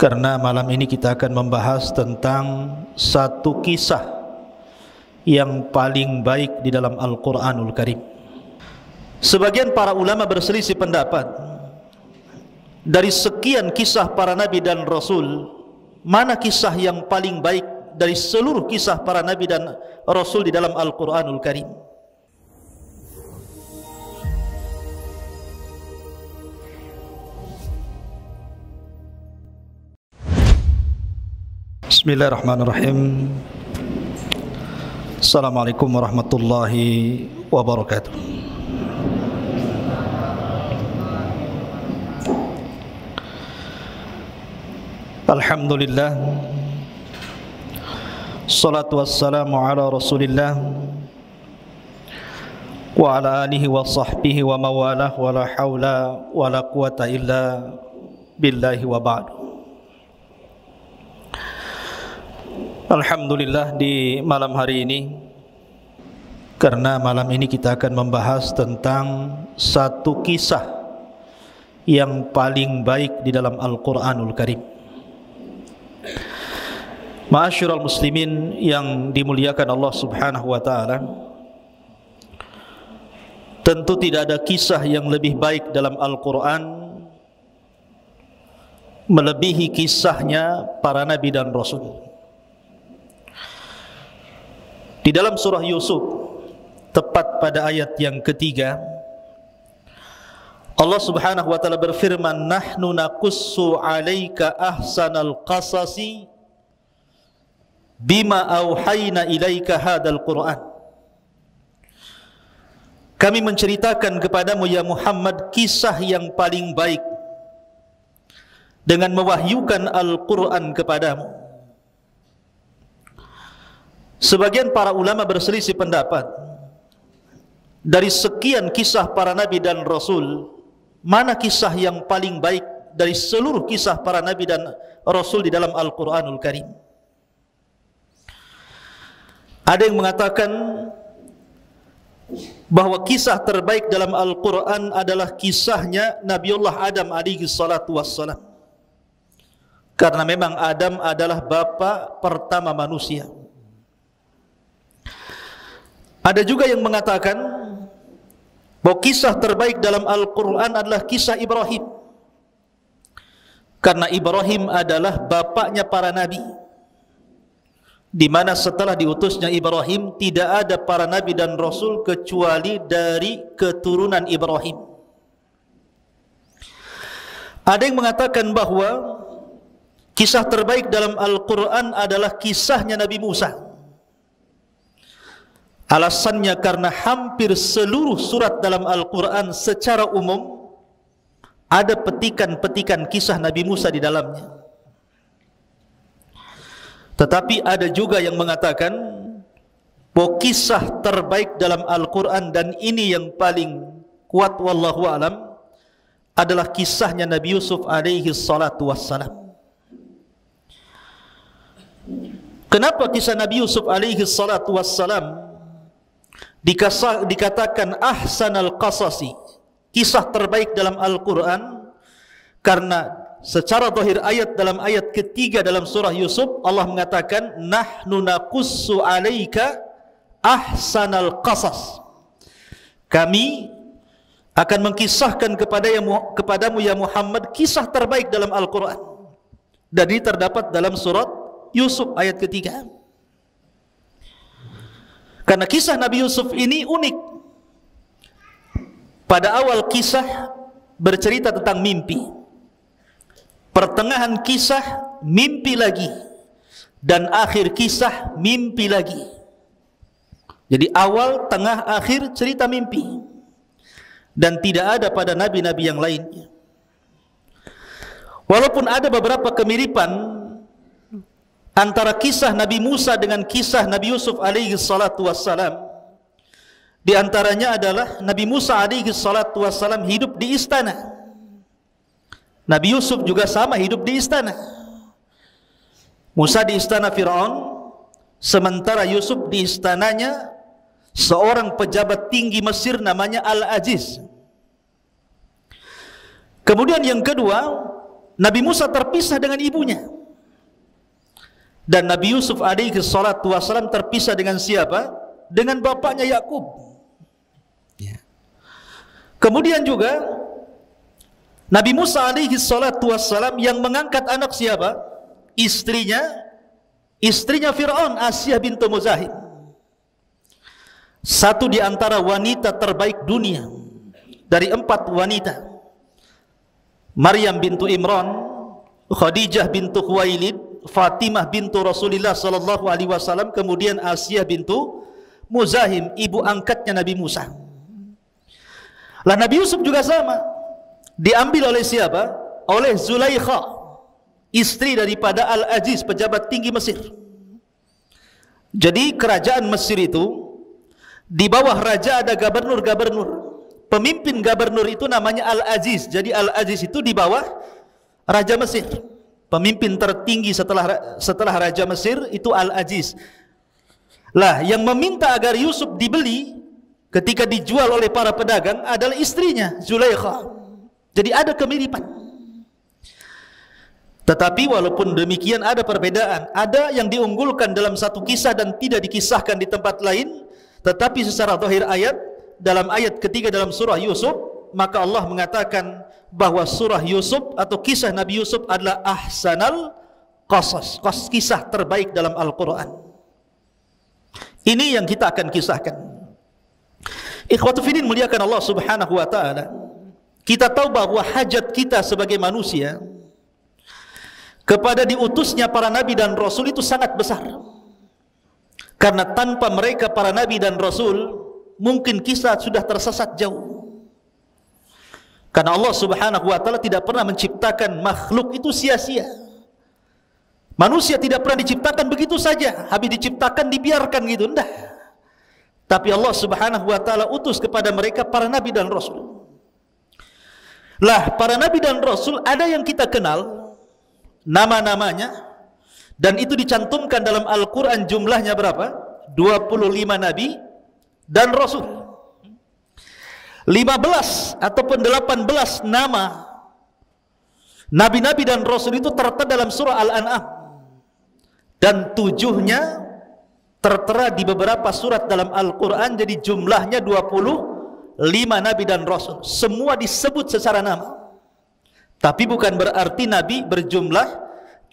Karena malam ini kita akan membahas tentang satu kisah yang paling baik di dalam Al-Quranul Karim. Sebagian para ulama berselisih pendapat, dari sekian kisah para nabi dan rasul, mana kisah yang paling baik dari seluruh kisah para nabi dan rasul di dalam Al-Quranul Karim? Bismillahirrahmanirrahim. Assalamualaikum warahmatullahi wabarakatuh. Alhamdulillah, salatu wassalamu ala rasulillah wa ala alihi wa sahbihi wa mawalah, wa la hawla wa la quwata illa billahi wa ba'du. Alhamdulillah, di malam hari ini, karena malam ini kita akan membahas tentang satu kisah yang paling baik di dalam Al-Quranul Karim. Ma'asyiral muslimin yang dimuliakan Allah subhanahu wa ta'ala, tentu tidak ada kisah yang lebih baik dalam Al-Quran melebihi kisahnya para nabi dan rasul. Di dalam surah Yusuf, tepat pada ayat yang ketiga, Allah subhanahu wa ta'ala berfirman, nahnu naqussu alaika ahsanal qasasi bima auhayna ilaika hadal Qur'an. Kami menceritakan kepadamu ya Muhammad kisah yang paling baik dengan mewahyukan Al-Quran kepadamu. Sebagian para ulama berselisih pendapat, dari sekian kisah para nabi dan rasul, mana kisah yang paling baik dari seluruh kisah para nabi dan rasul di dalam Al-Quranul Karim? Ada yang mengatakan bahwa kisah terbaik dalam Al-Quran adalah kisahnya Nabiullah Adam alaihi salatu wassalam, karena memang Adam adalah bapa pertama manusia. Ada juga yang mengatakan bahwa kisah terbaik dalam Al-Quran adalah kisah Ibrahim, karena Ibrahim adalah bapaknya para nabi, di mana setelah diutusnya Ibrahim tidak ada para nabi dan rasul kecuali dari keturunan Ibrahim. Ada yang mengatakan bahwa kisah terbaik dalam Al-Quran adalah kisahnya Nabi Musa. Alasannya karena hampir seluruh surat dalam Al-Quran secara umum ada petikan-petikan kisah Nabi Musa di dalamnya. Tetapi ada juga yang mengatakan bahwa kisah terbaik dalam Al-Quran, dan ini yang paling kuat wallahu alam, adalah kisahnya Nabi Yusuf alaihi salatu wassalam. Kenapa kisah Nabi Yusuf alaihi salatu wassalam dikatakan ahsanal qasasi, kisah terbaik dalam Al-Quran? Karena secara zahir ayat, dalam ayat ketiga dalam surah Yusuf, Allah mengatakan nahnu naqussu alaika ahsanal qasas, kami akan mengkisahkan kepadamu ya Muhammad kisah terbaik dalam Al-Quran. Dan ini terdapat dalam surat Yusuf ayat ketiga. Karena kisah Nabi Yusuf ini unik. Pada awal kisah bercerita tentang mimpi, pertengahan kisah mimpi lagi, dan akhir kisah mimpi lagi. Jadi awal, tengah, akhir cerita mimpi. Dan tidak ada pada nabi-nabi yang lainnya. Walaupun ada beberapa kemiripan antara kisah Nabi Musa dengan kisah Nabi Yusuf alaihi salatu wassalam. Di antaranya adalah Nabi Musa alaihi salatu wassalam hidup di istana. Nabi Yusuf juga sama hidup di istana. Musa di istana Fir'aun, sementara Yusuf di istananya seorang pejabat tinggi Mesir namanya Al-Aziz. Kemudian yang kedua, Nabi Musa terpisah dengan ibunya. Dan Nabi Yusuf alaihi salatu wassalam terpisah dengan siapa? Dengan bapaknya Yakub. Kemudian juga Nabi Musa alaihi salatu wassalam yang mengangkat anak siapa? Istrinya Fir'aun, Asyah bintu Muzahim. Satu di antara wanita terbaik dunia dari 4 wanita. Maryam bintu Imran, Khadijah bintu Khuwailid, Fatimah bintu Rasulullah sallallahu alaihi wasallam, kemudian Asyah bintu Muzahim, ibu angkatnya Nabi Musa. Lah Nabi Yusuf juga sama. Diambil oleh siapa? Oleh Zulaikha, istri daripada Al-Aziz, pejabat tinggi Mesir. Jadi kerajaan Mesir itu di bawah raja ada gubernur-gubernur. Pemimpin gubernur itu namanya Al-Aziz. Jadi Al-Aziz itu di bawah raja Mesir. Pemimpin tertinggi setelah raja Mesir itu Al-Aziz. Lah yang meminta agar Yusuf dibeli ketika dijual oleh para pedagang adalah istrinya Zulaikha. Jadi ada kemiripan. Tetapi walaupun demikian ada perbedaan. Ada yang diunggulkan dalam satu kisah dan tidak dikisahkan di tempat lain. Tetapi secara zahir ayat, dalam ayat ketiga dalam surah Yusuf, maka Allah mengatakan bahwa surah Yusuf atau kisah Nabi Yusuf adalah ahsanal qasas, kisah terbaik dalam Al-Quran. Ini yang kita akan kisahkan. Ikhwatu fillah muliakan Allah subhanahu wa ta'ala. Kita tahu bahwa hajat kita sebagai manusia kepada diutusnya para nabi dan rasul itu sangat besar. Karena tanpa mereka para nabi dan rasul, mungkin kisah sudah tersesat jauh. Karena Allah subhanahu wa ta'ala tidak pernah menciptakan makhluk itu sia-sia. Manusia tidak pernah diciptakan begitu saja, habis diciptakan dibiarkan gitu, enggak. Tapi Allah subhanahu wa ta'ala utus kepada mereka para nabi dan rasul. Lah para nabi dan rasul ada yang kita kenal nama-namanya, dan itu dicantumkan dalam Al-Quran, jumlahnya berapa? 25 nabi dan rasul. 15 ataupun 18 nama nabi-nabi dan rasul itu tertera dalam surah Al-An'am, dan 7-nya tertera di beberapa surat dalam Al-Quran. Jadi jumlahnya 25 nabi dan rasul. Semua disebut secara nama. Tapi bukan berarti nabi berjumlah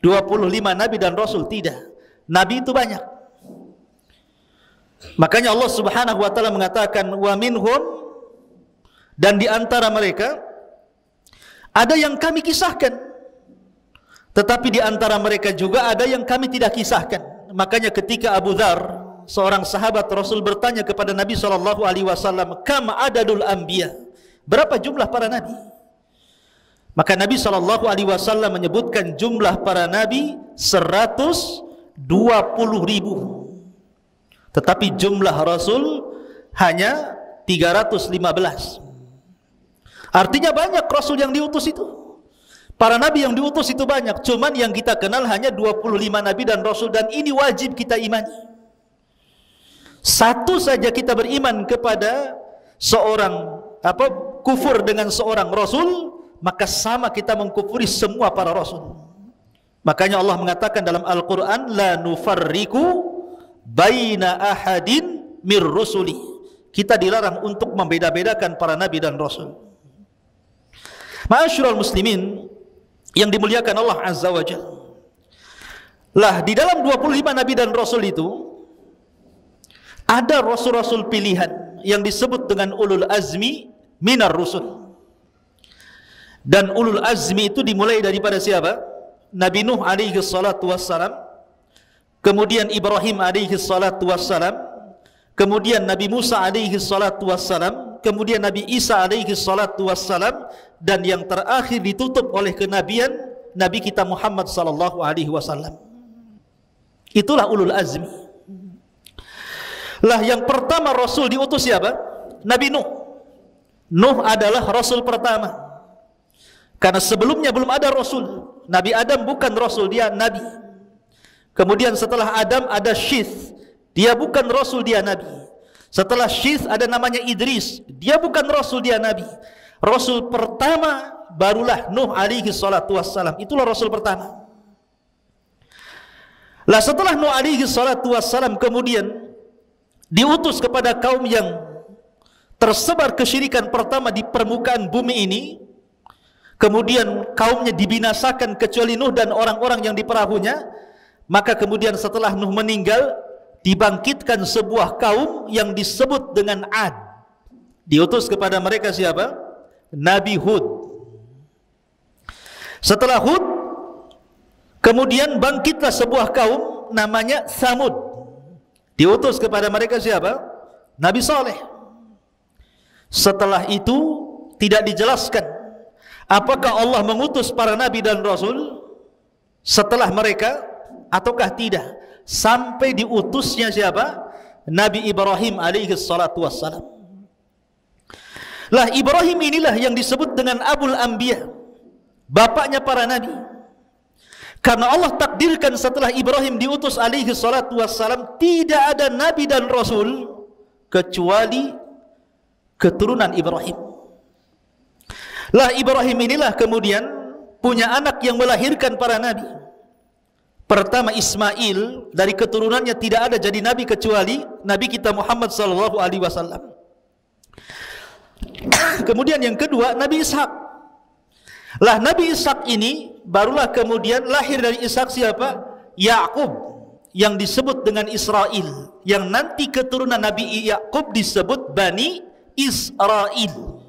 25 nabi dan rasul, tidak. Nabi itu banyak. Makanya Allah subhanahu wa ta'ala mengatakan wa minhum, dan di antara mereka ada yang kami kisahkan, tetapi di antara mereka juga ada yang kami tidak kisahkan. Makanya ketika Abu Dzar, seorang sahabat Rasul, bertanya kepada Nabi SAW, kam adadul anbiya, berapa jumlah para nabi? Maka Nabi SAW menyebutkan jumlah para nabi 120.000. Tetapi jumlah Rasul hanya 315. Artinya banyak Rasul yang diutus itu. Para nabi yang diutus itu banyak. Cuman yang kita kenal hanya 25 nabi dan Rasul. Dan ini wajib kita imani. Satu saja kita beriman kepada seorang kufur dengan seorang Rasul, maka sama kita mengkufuri semua para rasul. Makanya Allah mengatakan dalam Al-Quran, la nufarriku baina ahadin mir rusuli. Kita dilarang untuk membeda-bedakan para nabi dan rasul. Ma'asyiral muslimin yang dimuliakan Allah Azza wa Jalla. Lah di dalam 25 nabi dan rasul itu ada rasul-rasul pilihan yang disebut dengan ulul azmi minar rusul. Dan ulul azmi itu dimulai daripada siapa? Nabi Nuh alaihi salatu wassalam, kemudian Ibrahim alaihi salatu wassalam, kemudian Nabi Musa alaihi salatu wassalam, kemudian Nabi Isa alaihi salatu wassalam, dan yang terakhir ditutup oleh kenabian Nabi kita Muhammad sallallahu alaihi wasallam. Itulah ulul azmi. Lah yang pertama Rasul diutus siapa? Nabi Nuh. Nuh adalah Rasul pertama. Karena sebelumnya belum ada Rasul. Nabi Adam bukan Rasul, dia Nabi. Kemudian setelah Adam ada Syith, dia bukan Rasul, dia Nabi. Setelah Syith ada namanya Idris, dia bukan Rasul, dia Nabi. Rasul pertama barulah Nuh alaihi salatu wassalam. Itulah Rasul pertama. Lah setelah Nuh alaihi salatu wassalam kemudian diutus kepada kaum yang tersebar kesyirikan pertama di permukaan bumi ini, kemudian kaumnya dibinasakan kecuali Nuh dan orang-orang yang di perahunya. Maka kemudian setelah Nuh meninggal, dibangkitkan sebuah kaum yang disebut dengan Ad. Diutus kepada mereka siapa? Nabi Hud. Setelah Hud, kemudian bangkitlah sebuah kaum namanya Samud. Diutus kepada mereka siapa? Nabi Saleh. Setelah itu tidak dijelaskan apakah Allah mengutus para nabi dan rasul setelah mereka ataukah tidak, sampai diutusnya siapa? Nabi Ibrahim alaihi salatu wassalam. Lah Ibrahim inilah yang disebut dengan Abul Anbiya, bapaknya para nabi. Karena Allah takdirkan setelah Ibrahim diutus alaihi salatu wassalam, tidak ada nabi dan rasul kecuali keturunan Ibrahim. Lah Ibrahim inilah kemudian punya anak yang melahirkan para nabi. Pertama Ismail, dari keturunannya tidak ada jadi nabi kecuali Nabi kita Muhammad sallallahu alaihi wasallam. Kemudian yang kedua Nabi Ishak. Lah Nabi Ishak ini barulah kemudian lahir dari Ishak siapa? Yakub, yang disebut dengan Israel, yang nanti keturunan Nabi Yakub disebut Bani Israel.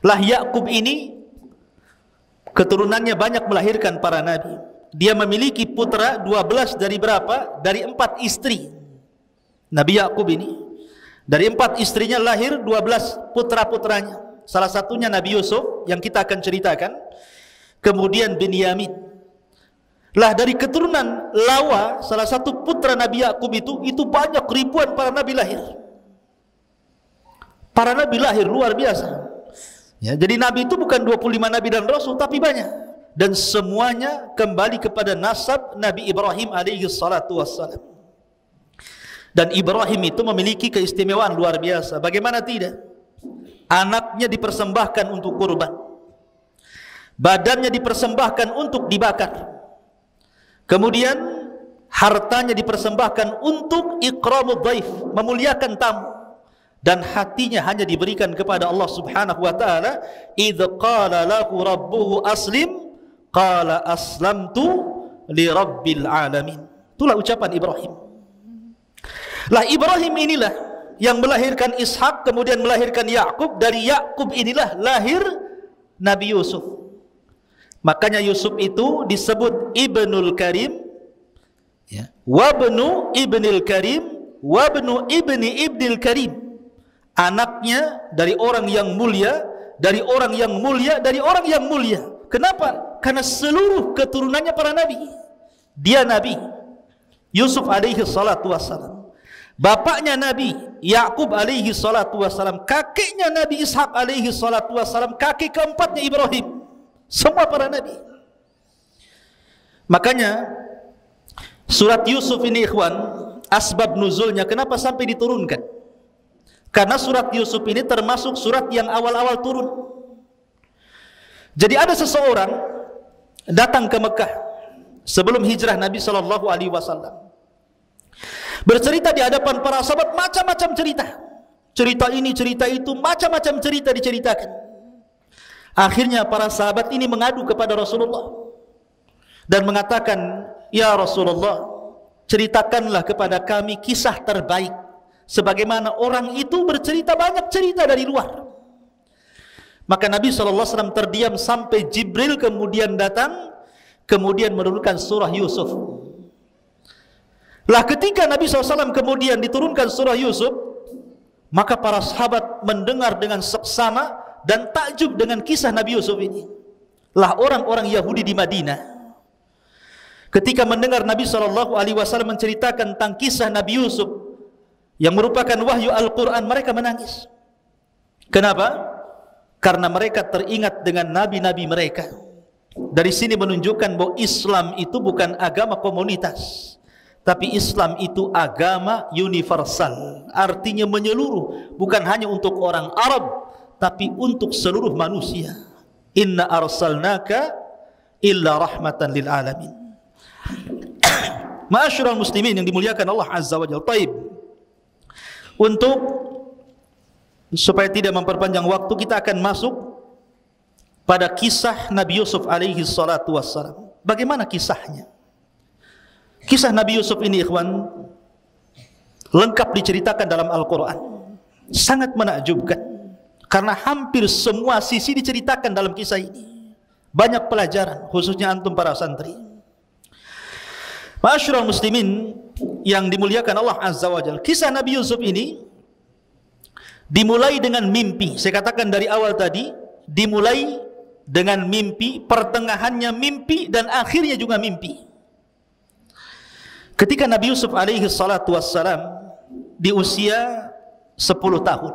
Lah Yakub ini keturunannya banyak melahirkan para nabi. Dia memiliki putra 12 dari berapa? Dari 4 istri. Nabi Yakub ini dari 4 istrinya lahir 12 putra-putranya. Salah satunya Nabi Yusuf yang kita akan ceritakan. Kemudian Binyamin. Lah dari keturunan Lawa, salah satu putra Nabi Yakub itu banyak ribuan para nabi lahir. Para nabi lahir luar biasa. Ya, jadi nabi itu bukan 25 nabi dan rasul, tapi banyak. Dan semuanya kembali kepada nasab Nabi Ibrahim alaihi salatu wassalam. Dan Ibrahim itu memiliki keistimewaan luar biasa. Bagaimana tidak? Anaknya dipersembahkan untuk kurban, badannya dipersembahkan untuk dibakar, kemudian hartanya dipersembahkan untuk ikramud dhaif, memuliakan tamu, dan hatinya hanya diberikan kepada Allah subhanahu wa ta'ala. Idh qala lahu rabbuhu aslim qala aslamtu li rabbil alamin. Itulah ucapan Ibrahim. Lah Ibrahim inilah yang melahirkan Ishak, kemudian melahirkan Yakub. Dari Yakub inilah lahir Nabi Yusuf. Makanya Yusuf itu disebut Ibnul Karim, ya, wabnu Ibnil Karim, wabnu Ibni Ibnil Karim. Anaknya dari orang yang mulia, dari orang yang mulia, dari orang yang mulia. Kenapa? Karena seluruh keturunannya para nabi. Dia nabi Yusuf alaihi salatu wassalam, bapaknya Nabi Yakub alaihi salatu wassalam, kakeknya Nabi Ishak alaihi salatu wassalam, kakek keempatnya Ibrahim. Semua para nabi. Makanya surat Yusuf ini ikhwan, asbab nuzulnya kenapa sampai diturunkan? Karena surat Yusuf ini termasuk surat yang awal-awal turun. Jadi ada seseorang datang ke Mekah sebelum hijrah Nabi sallallahu alaihi wasallam, bercerita di hadapan para sahabat macam-macam cerita. Cerita ini, cerita itu, macam-macam cerita diceritakan. Akhirnya para sahabat ini mengadu kepada Rasulullah dan mengatakan, "Ya Rasulullah, ceritakanlah kepada kami kisah terbaik, sebagaimana orang itu bercerita banyak cerita dari luar." Maka Nabi SAW terdiam sampai Jibril kemudian datang, kemudian menurunkan surah Yusuf. Lah ketika Nabi SAW kemudian diturunkan surah Yusuf, maka para sahabat mendengar dengan seksama dan takjub dengan kisah Nabi Yusuf ini. Lah orang-orang Yahudi di Madinah, ketika mendengar Nabi SAW menceritakan tentang kisah Nabi Yusuf yang merupakan wahyu Al-Quran, mereka menangis. Kenapa? Karena mereka teringat dengan nabi-nabi mereka. Dari sini menunjukkan bahwa Islam itu bukan agama komunitas, tapi Islam itu agama universal. Artinya menyeluruh, bukan hanya untuk orang Arab, tapi untuk seluruh manusia. Inna arsalnaka illa rahmatan lil alamin. Ma'asyiral muslimin yang dimuliakan Allah Azza wa Jalla. Taib. Untuk supaya tidak memperpanjang waktu, kita akan masuk pada kisah Nabi Yusuf alaihi salatu wassalam. Bagaimana kisahnya? Kisah Nabi Yusuf ini, ikhwan, lengkap diceritakan dalam Al-Quran. Sangat menakjubkan, karena hampir semua sisi diceritakan dalam kisah ini. Banyak pelajaran, khususnya antum para santri. Ma'asyiral muslimin yang dimuliakan Allah Azza wa Jalla. Kisah Nabi Yusuf ini dimulai dengan mimpi. Saya katakan dari awal tadi, dimulai dengan mimpi, pertengahannya mimpi, dan akhirnya juga mimpi. Ketika Nabi Yusuf alaihi salatu wassalam di usia 10 tahun,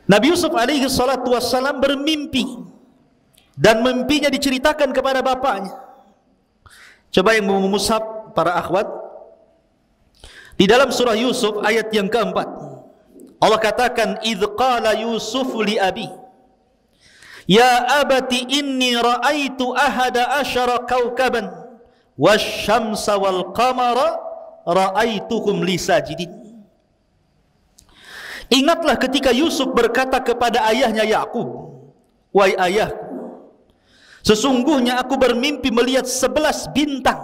Nabi Yusuf alaihi salatu wassalam bermimpi, dan mimpinya diceritakan kepada bapaknya. Coba yang mau mushaf para akhwat, di dalam surah Yusuf ayat yang keempat, Allah katakan, idh qala Yusuf li abi ya abati inni ra'aitu ahada asyara kawkaban wasyamsa wal qamara ra'aituhum li sajidin. Ingatlah ketika Yusuf berkata kepada ayahnya Yakub, wahai ayahku, sesungguhnya aku bermimpi melihat 11 bintang,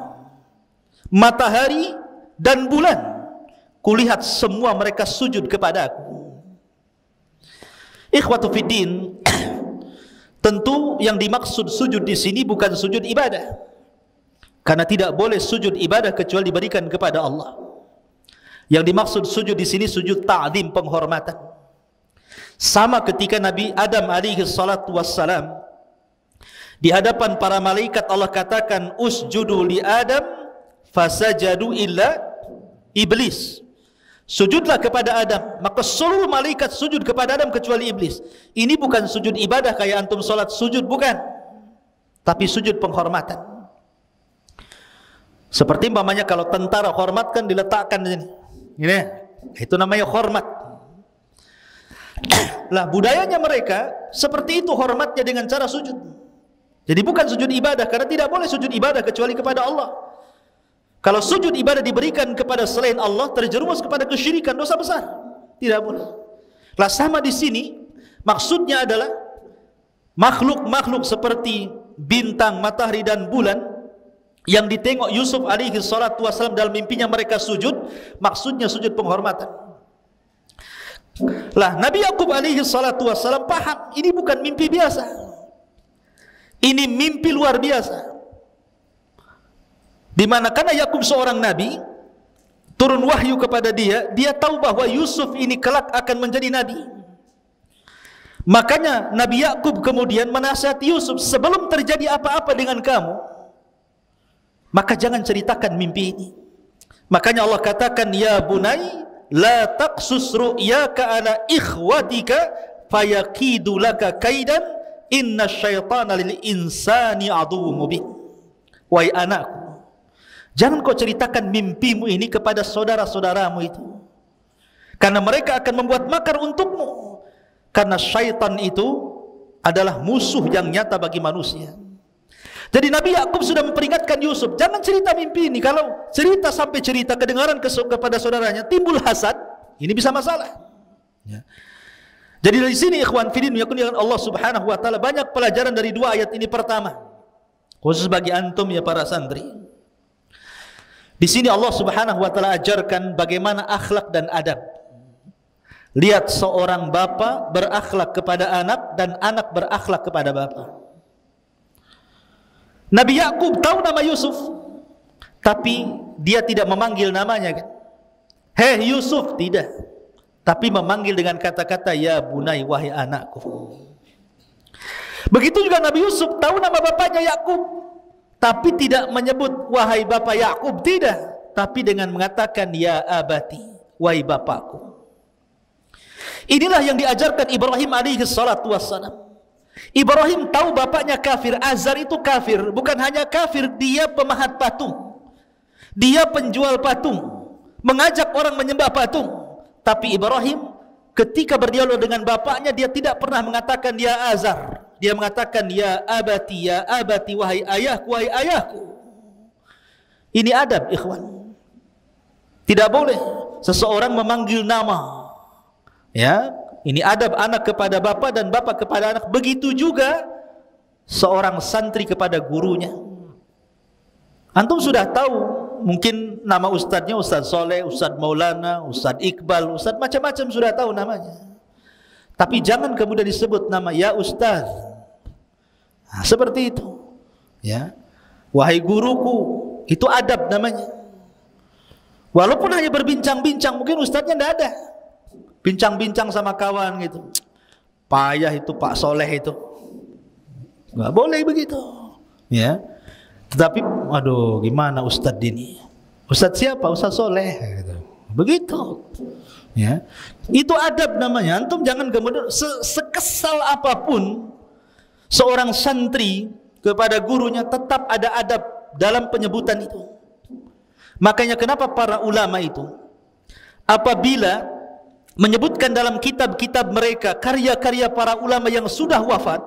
matahari dan bulan. Kulihat semua mereka sujud kepada aku. Ikhwatu fiddin, tentu yang dimaksud sujud di sini bukan sujud ibadah, karena tidak boleh sujud ibadah kecuali diberikan kepada Allah. Yang dimaksud sujud di sini sujud ta'zim, penghormatan. Sama ketika Nabi Adam alaihi salatu wassalam di hadapan para malaikat, Allah katakan, usjudu li Adam fasajadu illa iblis. Sujudlah kepada Adam, maka seluruh malaikat sujud kepada Adam kecuali iblis. Ini bukan sujud ibadah kayak antum salat sujud, bukan, tapi sujud penghormatan. Seperti umpamanya kalau tentara hormatkan, diletakkan di sini. Ini, itu namanya hormat. Lah budayanya mereka seperti itu, hormatnya dengan cara sujud. Jadi bukan sujud ibadah, karena tidak boleh sujud ibadah kecuali kepada Allah. Kalau sujud ibadah diberikan kepada selain Allah, terjerumus kepada kesyirikan, dosa besar. Tidak boleh. Lah sama di sini, maksudnya adalah makhluk-makhluk seperti bintang, matahari dan bulan yang ditengok Yusuf alaihi salatu wasallam dalam mimpinya mereka sujud, maksudnya sujud penghormatan. Lah Nabi Yakub alaihi salatu wasallam paham, ini bukan mimpi biasa. Ini mimpi luar biasa. Di mana karena Yakub seorang nabi, turun wahyu kepada dia, dia tahu bahwa Yusuf ini kelak akan menjadi nabi. Makanya Nabi Yakub kemudian menasihati Yusuf, sebelum terjadi apa-apa dengan kamu, maka jangan ceritakan mimpi ini. Makanya Allah katakan, ya bunai la taqsus ru'yaka ala ikhwatika fayakidu laka kaidan inna syaitana lil insani aduwwum mubin. Wahai anakku, jangan kau ceritakan mimpimu ini kepada saudara-saudaramu itu, karena mereka akan membuat makar untukmu. Karena syaitan itu adalah musuh yang nyata bagi manusia. Jadi Nabi Yakub sudah memperingatkan Yusuf, jangan cerita mimpi ini. Kalau cerita sampai cerita kedengaran kepada saudaranya, timbul hasad, ini bisa masalah. Ya. Jadi dari sini ikhwan fillah yakunikan Allah Subhanahu wa taala, banyak pelajaran dari dua ayat ini. Pertama, khusus bagi antum ya para santri, di sini Allah Subhanahu wa taala ajarkan bagaimana akhlak dan adab. Lihat seorang bapa berakhlak kepada anak dan anak berakhlak kepada bapa. Nabi Yakub tahu nama Yusuf, tapi dia tidak memanggil namanya kan. Hei Yusuf, tidak. Tapi memanggil dengan kata-kata ya bunai, wahai anakku. Begitu juga Nabi Yusuf tahu nama bapaknya Yakub, tapi tidak menyebut wahai bapak Yakub, tidak, tapi dengan mengatakan ya abati, wahai bapakku. Inilah yang diajarkan Ibrahim alaihi salatu wassalam. Ibrahim tahu bapaknya kafir, Azar itu kafir. Bukan hanya kafir, dia pemahat patung, dia penjual patung, mengajak orang menyembah patung. Tapi Ibrahim ketika berdialog dengan bapaknya, dia tidak pernah mengatakan ya Azar. Dia mengatakan ya abati, wahai ayahku, wahai ayahku. Ini adab, ikhwan. Tidak boleh seseorang memanggil nama. Ya, ini adab anak kepada bapak dan bapak kepada anak. Begitu juga seorang santri kepada gurunya. Antum sudah tahu mungkin nama ustadznya Ustadz Soleh, Ustadz Maulana, Ustadz Iqbal, Ustadz macam-macam sudah tahu namanya. Tapi jangan kemudian disebut nama ya Ustadz. Nah, seperti itu. Ya, wahai guruku, itu adab namanya. Walaupun hanya berbincang-bincang, mungkin ustadznya tidak ada. Bincang-bincang sama kawan gitu. Payah itu Pak Soleh itu. Nggak boleh begitu. Ya. Tetapi, aduh, gimana Ustadz ini? Ustadz siapa? Ustadz Soleh. Begitu. Ya, itu adab namanya. Antum jangan kemudian sekesal apapun seorang santri kepada gurunya, tetap ada adab dalam penyebutan itu. Makanya kenapa para ulama itu apabila menyebutkan dalam kitab-kitab mereka karya-karya para ulama yang sudah wafat,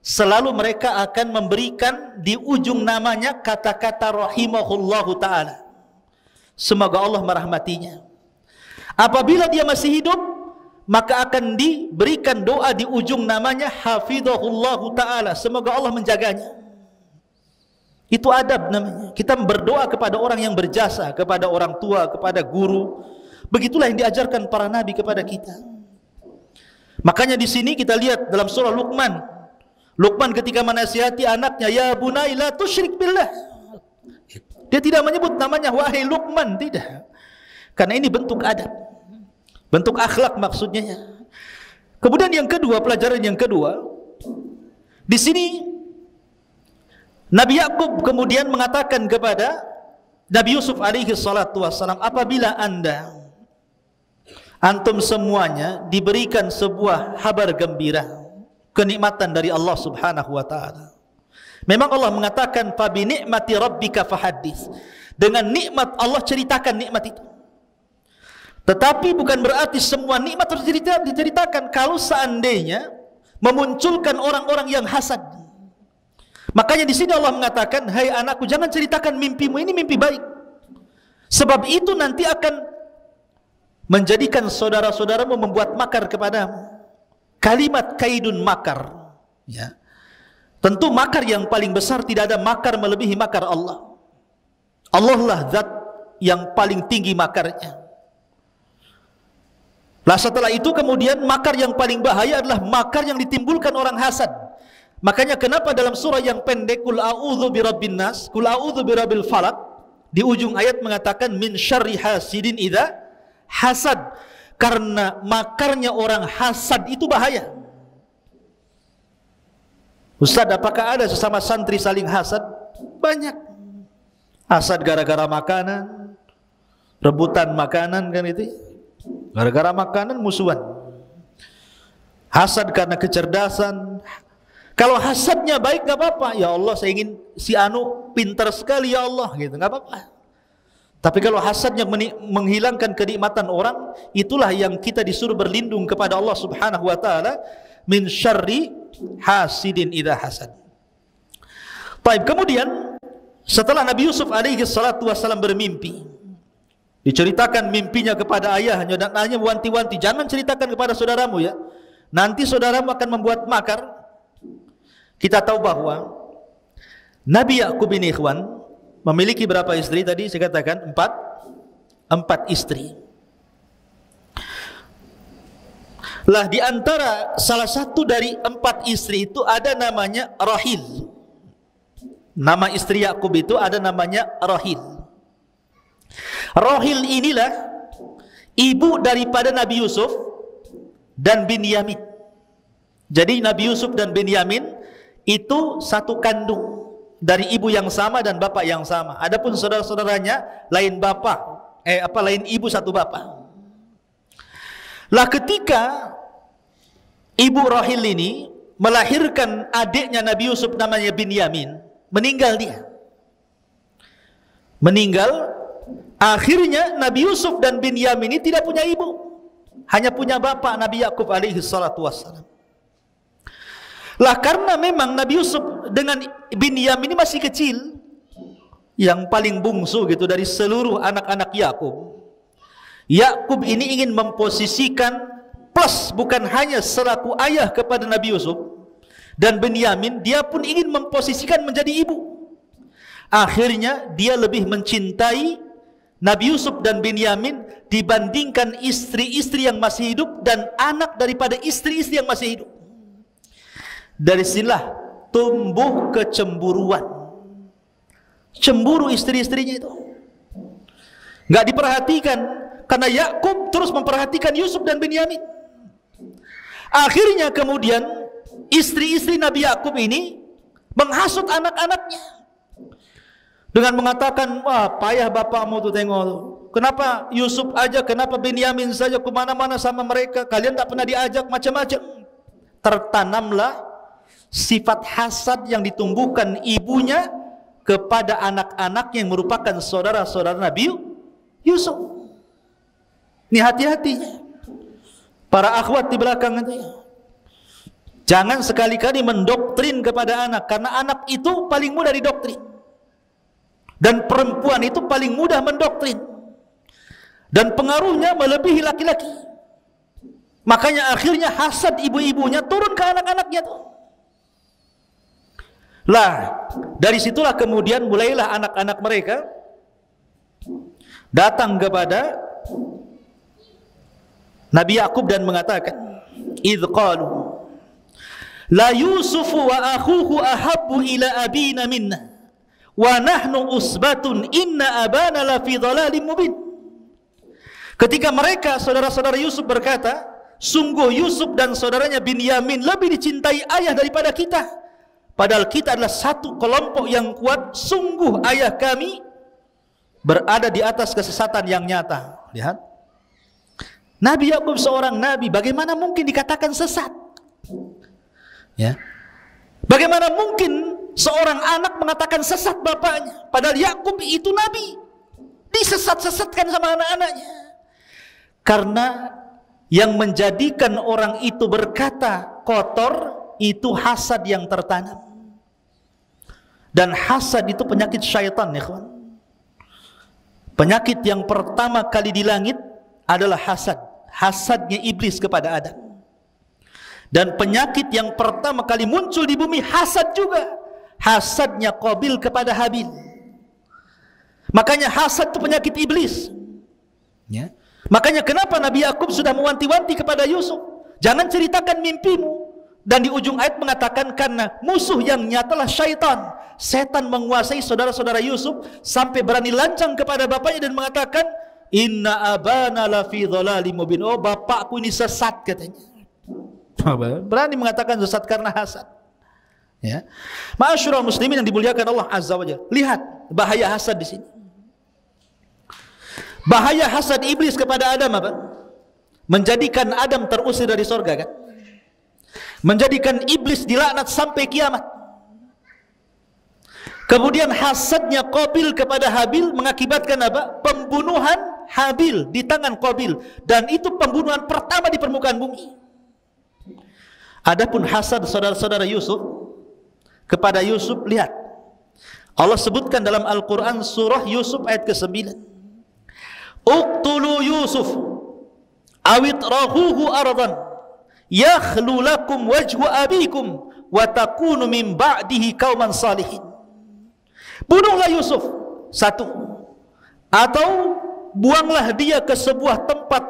selalu mereka akan memberikan di ujung namanya kata-kata rahimahullahu ta'ala, semoga Allah merahmatinya. Apabila dia masih hidup, maka akan diberikan doa di ujung namanya hafidhahullahu ta'ala, semoga Allah menjaganya. Itu adab namanya. Kita berdoa kepada orang yang berjasa, kepada orang tua, kepada guru. Begitulah yang diajarkan para nabi kepada kita. Makanya di sini kita lihat dalam surah Luqman. Luqman ketika menasihati anaknya, ya bunai la tusyrik billah. Dia tidak menyebut namanya wahai Luqman, tidak. Karena ini bentuk adab, bentuk akhlak maksudnya. Kemudian yang kedua, pelajaran yang kedua, di sini Nabi Yakub kemudian mengatakan kepada Nabi Yusuf alaihi salatu wassalam, apabila antum semuanya diberikan sebuah kabar gembira, kenikmatan dari Allah subhanahu wa ta'ala. Memang Allah mengatakan fa bi ni'mati rabbika fahaddits. Dengan nikmat Allah ceritakan nikmat itu. Tetapi bukan berarti semua nikmat harus diceritakan. Kalau seandainya memunculkan orang-orang yang hasad. Makanya di sini Allah mengatakan, hai anakku, jangan ceritakan mimpimu, ini mimpi baik. Sebab itu nanti akan menjadikan saudara-saudaramu membuat makar kepadamu. Kalimat kaidun makar, ya. Tentu makar yang paling besar, tidak ada makar melebihi makar Allah. Allah lah zat yang paling tinggi makarnya. Lah setelah itu kemudian makar yang paling bahaya adalah makar yang ditimbulkan orang hasad. Makanya kenapa dalam surah yang pendek Qul a'udzu birabbin nas, Qul a'udzu birabbil falaq, di ujung ayat mengatakan min syarri hasidin idza hasad. Karena makarnya orang hasad itu bahaya. Ustaz, apakah ada sesama santri saling hasad? Banyak. Hasad gara-gara makanan, rebutan makanan, kan itu. Gara-gara makanan musuhan. Hasad karena kecerdasan. Kalau hasadnya baik nggak apa-apa. Ya Allah, saya ingin si Anu pintar sekali ya Allah, gitu, nggak apa-apa. Tapi kalau hasadnya menghilangkan kenikmatan orang, itulah yang kita disuruh berlindung kepada Allah Subhanahu wa taala, min syarri hasidin idza hasad. Baik, kemudian setelah Nabi Yusuf alaihi salatu wasallam bermimpi, diceritakan mimpinya kepada ayahnya dan ayahnya wanti-wanti, jangan ceritakan kepada saudaramu ya. Nanti saudaramu akan membuat makar. Kita tahu bahwa Nabi Yakub ini, ikhwan, memiliki berapa istri tadi? Saya katakan empat istri. Lah di antara salah satu dari 4 istri itu ada namanya Rahil. Nama istri Yakub itu ada namanya Rahil. Rahil inilah ibu daripada Nabi Yusuf dan Binyamin. Jadi Nabi Yusuf dan Binyamin itu satu kandung, dari ibu yang sama dan bapak yang sama. Adapun saudara-saudaranya lain bapak, lain ibu satu bapak. Lah ketika ibu Rahil ini melahirkan adiknya Nabi Yusuf namanya Binyamin, meninggal dia. Meninggal, akhirnya Nabi Yusuf dan Binyamin ini tidak punya ibu. hanya punya bapak Nabi Yakub alaihi salatu wassalam. Lah karena memang Nabi Yusuf dengan Binyamin ini masih kecil, yang paling bungsu gitu dari seluruh anak-anak Yakub. Yakub ini ingin memposisikan plus bukan hanya selaku ayah kepada Nabi Yusuf dan Binyamin, dia pun ingin memposisikan menjadi ibu. Akhirnya dia lebih mencintai Nabi Yusuf dan Binyamin dibandingkan istri-istri yang masih hidup dan anak daripada istri-istri yang masih hidup. Dari sinilah tumbuh kecemburuan. Cemburu istri-istrinya itu nggak diperhatikan, karena Yakub terus memperhatikan Yusuf dan Binyamin. Akhirnya kemudian istri-istri Nabi Yakub ini menghasut anak-anaknya dengan mengatakan, wah payah bapakmu tuh tengok tuh. Kenapa Yusuf aja, kenapa Binyamin saja, kemana-mana sama mereka, kalian tak pernah diajak, macam-macam. Tertanamlah sifat hasad yang ditumbuhkan ibunya kepada anak-anak yang merupakan saudara-saudara Nabi Yusuf. Ini hati-hatinya para akhwat di belakang itu ya. Jangan sekali-kali mendoktrin kepada anak, karena anak itu paling mudah didoktrin. Dan perempuan itu paling mudah mendoktrin. Dan pengaruhnya melebihi laki-laki. Makanya akhirnya hasad ibu-ibunya turun ke anak-anaknya tuh. Lah, dari situlah kemudian mulailah anak-anak mereka datang kepada Nabi Yakub dan mengatakan, "Idz qalu la Yusufu wa akhuhu ahabbu ila abina minna wa nahnu usbatun inna abana la fi dhalalin mubin." Ketika mereka saudara-saudara Yusuf berkata, sungguh Yusuf dan saudaranya Binyamin lebih dicintai ayah daripada kita. Padahal kita adalah satu kelompok yang kuat. Sungguh ayah kami berada di atas kesesatan yang nyata. Lihat, Nabi Yakub seorang nabi, bagaimana mungkin dikatakan sesat? Ya, bagaimana mungkin seorang anak mengatakan sesat bapaknya? Padahal Yakub itu nabi, disesat-sesatkan sama anak-anaknya. Karena yang menjadikan orang itu berkata kotor itu hasad yang tertanam. Dan hasad itu penyakit syaitan, ya kawan. Penyakit yang pertama kali di langit adalah hasad. Hasadnya iblis kepada Adam. Dan penyakit yang pertama kali muncul di bumi hasad juga. Hasadnya Qabil kepada Habil. Makanya hasad itu penyakit iblis. Ya. Makanya kenapa Nabi Yakub sudah mewanti-wanti kepada Yusuf, jangan ceritakan mimpimu. Dan di ujung ayat mengatakan karena musuh yang nyatalah syaitan. Setan menguasai saudara-saudara Yusuf sampai berani lancang kepada bapaknya dan mengatakan, "Inna abana la fi dhalalim mubin." Oh, bapakku ini sesat katanya. Berani mengatakan sesat karena hasad. Ya. Ma'asyiral muslimin yang dimuliakan Allah Azza wa Jalla. Lihat bahaya hasad di sini. Bahaya hasad iblis kepada Adam apa? Menjadikan Adam terusir dari surga, kan? Menjadikan iblis dilaknat sampai kiamat. Kemudian hasadnya Qabil kepada Habil mengakibatkan apa? Pembunuhan Habil di tangan Qabil, dan itu pembunuhan pertama di permukaan bumi. Adapun hasad saudara-saudara Yusuf kepada Yusuf, lihat Allah sebutkan dalam Al-Quran surah Yusuf ayat ke-9, "Uqtulu Yusuf awit rahuhu ardan yakhlu lakum wajhu abikum wa takunu min ba'dihi qauman salihin." Bunuhlah Yusuf, satu, atau buanglah dia ke sebuah tempat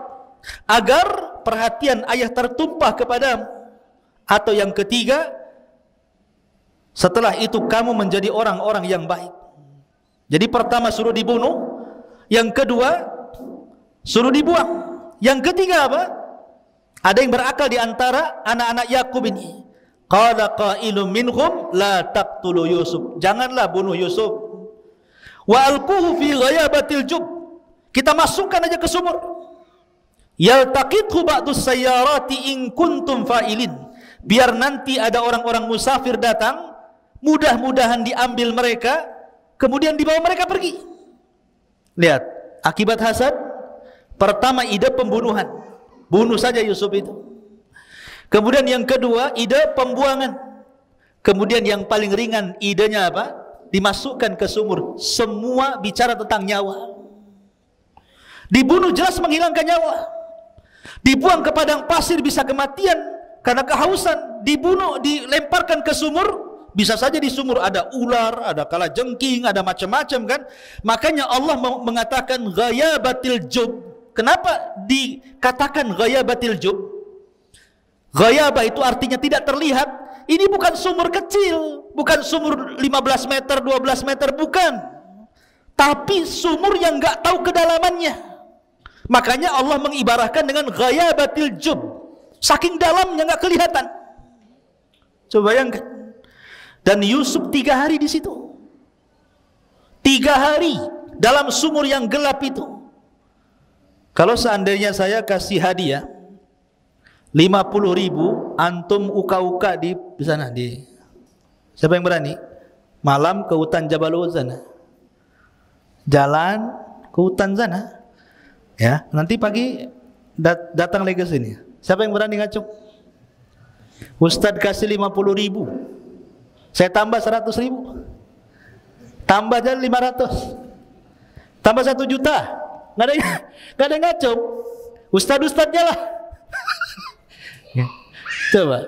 agar perhatian ayah tertumpah kepadamu, atau yang ketiga, setelah itu kamu menjadi orang-orang yang baik. Jadi pertama suruh dibunuh, yang kedua suruh dibuang, yang ketiga apa? Ada yang berakal di antara anak-anak Yakub ini. Qala qailun minhum la taqtulu Yusuf. Janganlah bunuh Yusuf. Wa alquhu fi ghayabatil jub. Kita masukkan aja ke sumur. Yaltaqithu ba'dus sayyarati in kuntum fa'ilin. Biar nanti ada orang-orang musafir datang, mudah-mudahan diambil mereka, kemudian dibawa mereka pergi. Lihat, akibat hasad. Pertama ide pembunuhan. bunuh saja Yusuf itu. Kemudian yang kedua, ide pembuangan. Kemudian yang paling ringan idenya apa? Dimasukkan ke sumur. Semua bicara tentang nyawa. Dibunuh jelas menghilangkan nyawa. Dibuang ke padang pasir bisa kematian karena kehausan. Dibunuh, dilemparkan ke sumur. Bisa saja di sumur ada ular, ada kalajengking, ada macam-macam kan. Makanya Allah mengatakan ghayabatil jub. Kenapa dikatakan ghayabatil jub? Ghayabah itu artinya tidak terlihat. Ini bukan sumur kecil, bukan sumur 15 meter, 12 meter, bukan. Tapi sumur yang enggak tahu kedalamannya. Makanya Allah mengibarahkan dengan ghayabatil jub. Saking dalamnya enggak kelihatan. Coba bayangkan. Dan Yusuf 3 hari di situ. 3 hari dalam sumur yang gelap itu. Kalau seandainya saya kasih hadiah 50.000, antum uka-uka di sana, di siapa yang berani? Malam ke hutan Jabal Uhud sana, jalan ke hutan sana, ya. Nanti pagi datang lagi ke sini. Siapa yang berani ngacung? Ustadz kasih 50.000, saya tambah 100.000, tambah jadi 500, tambah 1 juta. Nggak ada yang ngacung. Ustadznya lah. Coba,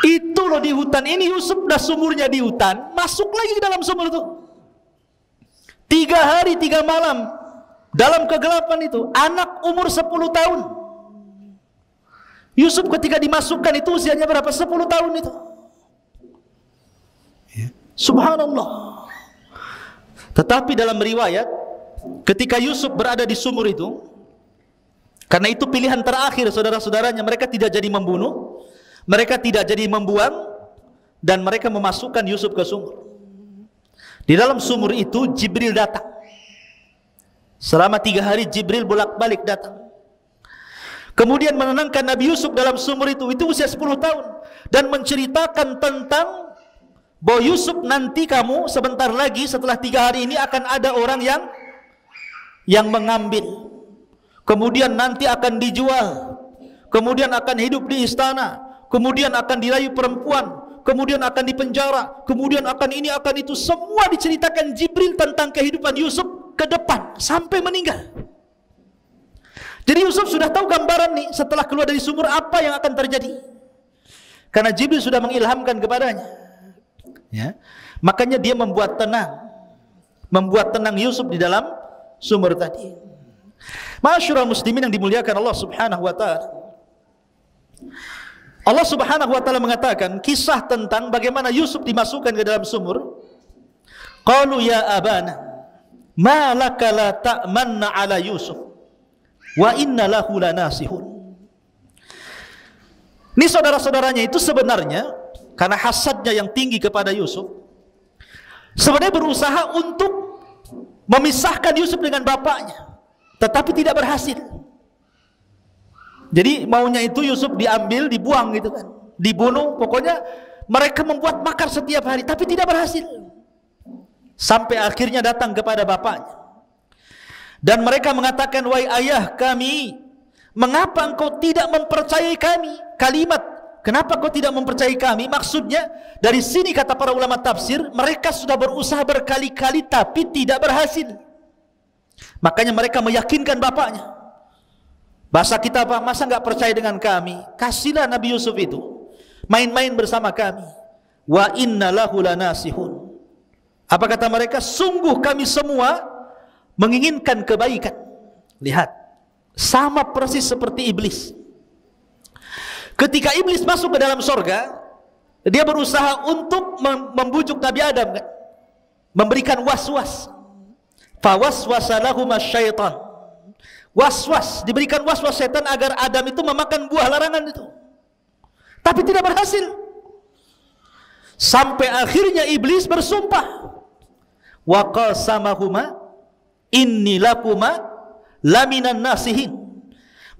itu loh di hutan ini. Yusuf dah sumurnya di hutan, masuk lagi ke dalam sumur itu. 3 hari 3 malam dalam kegelapan itu. Anak umur 10 tahun. Yusuf ketika dimasukkan itu usianya berapa? 10 tahun itu. Subhanallah. Tetapi dalam riwayat, ketika Yusuf berada di sumur itu, karena itu pilihan terakhir saudara-saudaranya, mereka tidak jadi membunuh, mereka tidak jadi membuang, dan mereka memasukkan Yusuf ke sumur. Di dalam sumur itu Jibril datang. Selama 3 hari Jibril bolak-balik datang. Kemudian menenangkan Nabi Yusuf dalam sumur itu usia 10 tahun, dan menceritakan tentang bahwa Yusuf, nanti kamu sebentar lagi setelah 3 hari ini akan ada orang yang mengambil. Kemudian nanti akan dijual, kemudian akan hidup di istana, kemudian akan dirayu perempuan, kemudian akan dipenjara, kemudian akan ini, akan itu. Semua diceritakan Jibril tentang kehidupan Yusuf ke depan sampai meninggal. Jadi Yusuf sudah tahu gambaran nih setelah keluar dari sumur apa yang akan terjadi, karena Jibril sudah mengilhamkan kepadanya, ya. Makanya dia membuat tenang Yusuf di dalam sumur tadi. Ma'asyiral muslimin yang dimuliakan Allah Subhanahu wa taala. Allah Subhanahu wa taala mengatakan kisah tentang bagaimana Yusuf dimasukkan ke dalam sumur. Qalu ya abana ma laka la ta'manna ala Yusuf wa inna lahu lanasihun. Ini saudara-saudaranya itu sebenarnya karena hasadnya yang tinggi kepada Yusuf, sebenarnya berusaha untuk memisahkan Yusuf dengan bapaknya, tetapi tidak berhasil. Jadi maunya itu Yusuf diambil, dibuang gitu kan, dibunuh. Pokoknya mereka membuat makar setiap hari, tapi tidak berhasil. Sampai akhirnya datang kepada bapaknya, dan mereka mengatakan, wahai ayah kami, mengapa engkau tidak mempercayai kami? Kalimat kenapa kau tidak mempercayai kami, maksudnya dari sini kata para ulama tafsir, mereka sudah berusaha berkali-kali tapi tidak berhasil. Makanya mereka meyakinkan bapaknya. Bahasa kita apa? Masa nggak percaya dengan kami? Kasihlah Nabi Yusuf itu main-main bersama kami. Wa inna lahu lanasihun. Apa kata mereka? Sungguh kami semua menginginkan kebaikan. Lihat, sama persis seperti iblis. Ketika iblis masuk ke dalam surga, dia berusaha untuk membujuk Nabi Adam kan? Memberikan was-was. Fawaswasa lahuma syaitan. Was-was, diberikan was-was setan agar Adam itu memakan buah larangan itu. Tapi tidak berhasil. Sampai akhirnya iblis bersumpah. Wa qasamahuma inni lakuma laminan nasihin.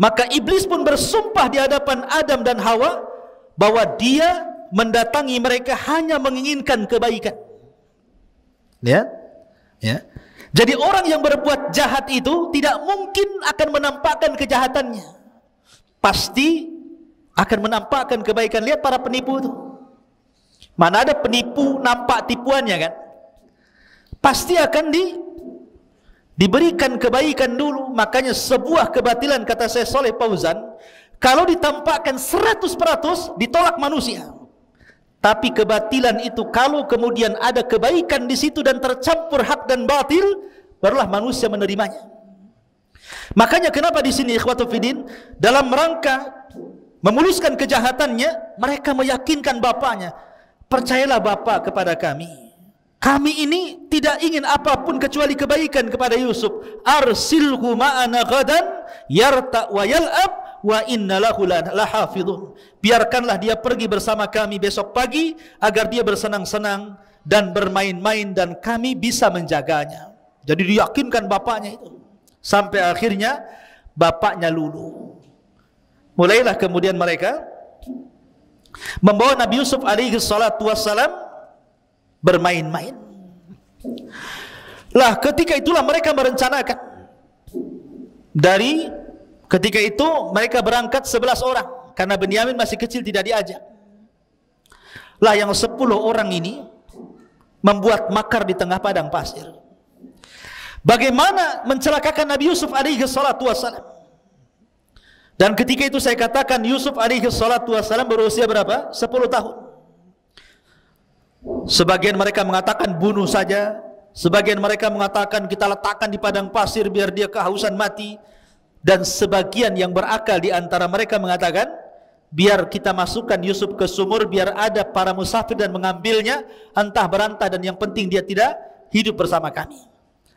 Maka iblis pun bersumpah di hadapan Adam dan Hawa bahwa dia mendatangi mereka hanya menginginkan kebaikan. Ya? Ya. Jadi orang yang berbuat jahat itu tidak mungkin akan menampakkan kejahatannya, pasti akan menampakkan kebaikan. Lihat para penipu itu, mana ada penipu nampak tipuannya kan? Pasti akan diberikan kebaikan dulu. Makanya sebuah kebatilan, kata Syekh Shalih Fauzan, kalau ditampakkan 100% ditolak manusia. Tapi kebatilan itu kalau kemudian ada kebaikan di situ dan tercampur hak dan batil, barulah manusia menerimanya. Makanya kenapa di sini ikhwatu fiddin, dalam rangka memuluskan kejahatannya, mereka meyakinkan bapaknya, percayalah bapak kepada kami. Kami ini tidak ingin apapun kecuali kebaikan kepada Yusuf. Arsilhu ma'ana ghadan yarta wa yal'ab wa inna lahu lahafidhun. Biarkanlah dia pergi bersama kami besok pagi agar dia bersenang-senang dan bermain-main dan kami bisa menjaganya. Jadi diyakinkan bapaknya itu. Sampai akhirnya bapaknya luluh. Mulailah kemudian mereka membawa Nabi Yusuf alaihi salatu wassalam bermain-main. Lah ketika itulah mereka merencanakan. Dari ketika itu mereka berangkat 11 orang karena Benyamin masih kecil tidak diajak. Lah yang 10 orang ini membuat makar di tengah padang pasir. Bagaimana mencelakakan Nabi Yusuf alaihi salatu wassalam. Dan ketika itu saya katakan Yusuf alaihi salatu wassalam berusia berapa? 10 tahun. Sebagian mereka mengatakan bunuh saja, sebagian mereka mengatakan kita letakkan di padang pasir biar dia kehausan mati, dan sebagian yang berakal di antara mereka mengatakan biar kita masukkan Yusuf ke sumur biar ada para musafir dan mengambilnya entah berantah dan yang penting dia tidak hidup bersama kami.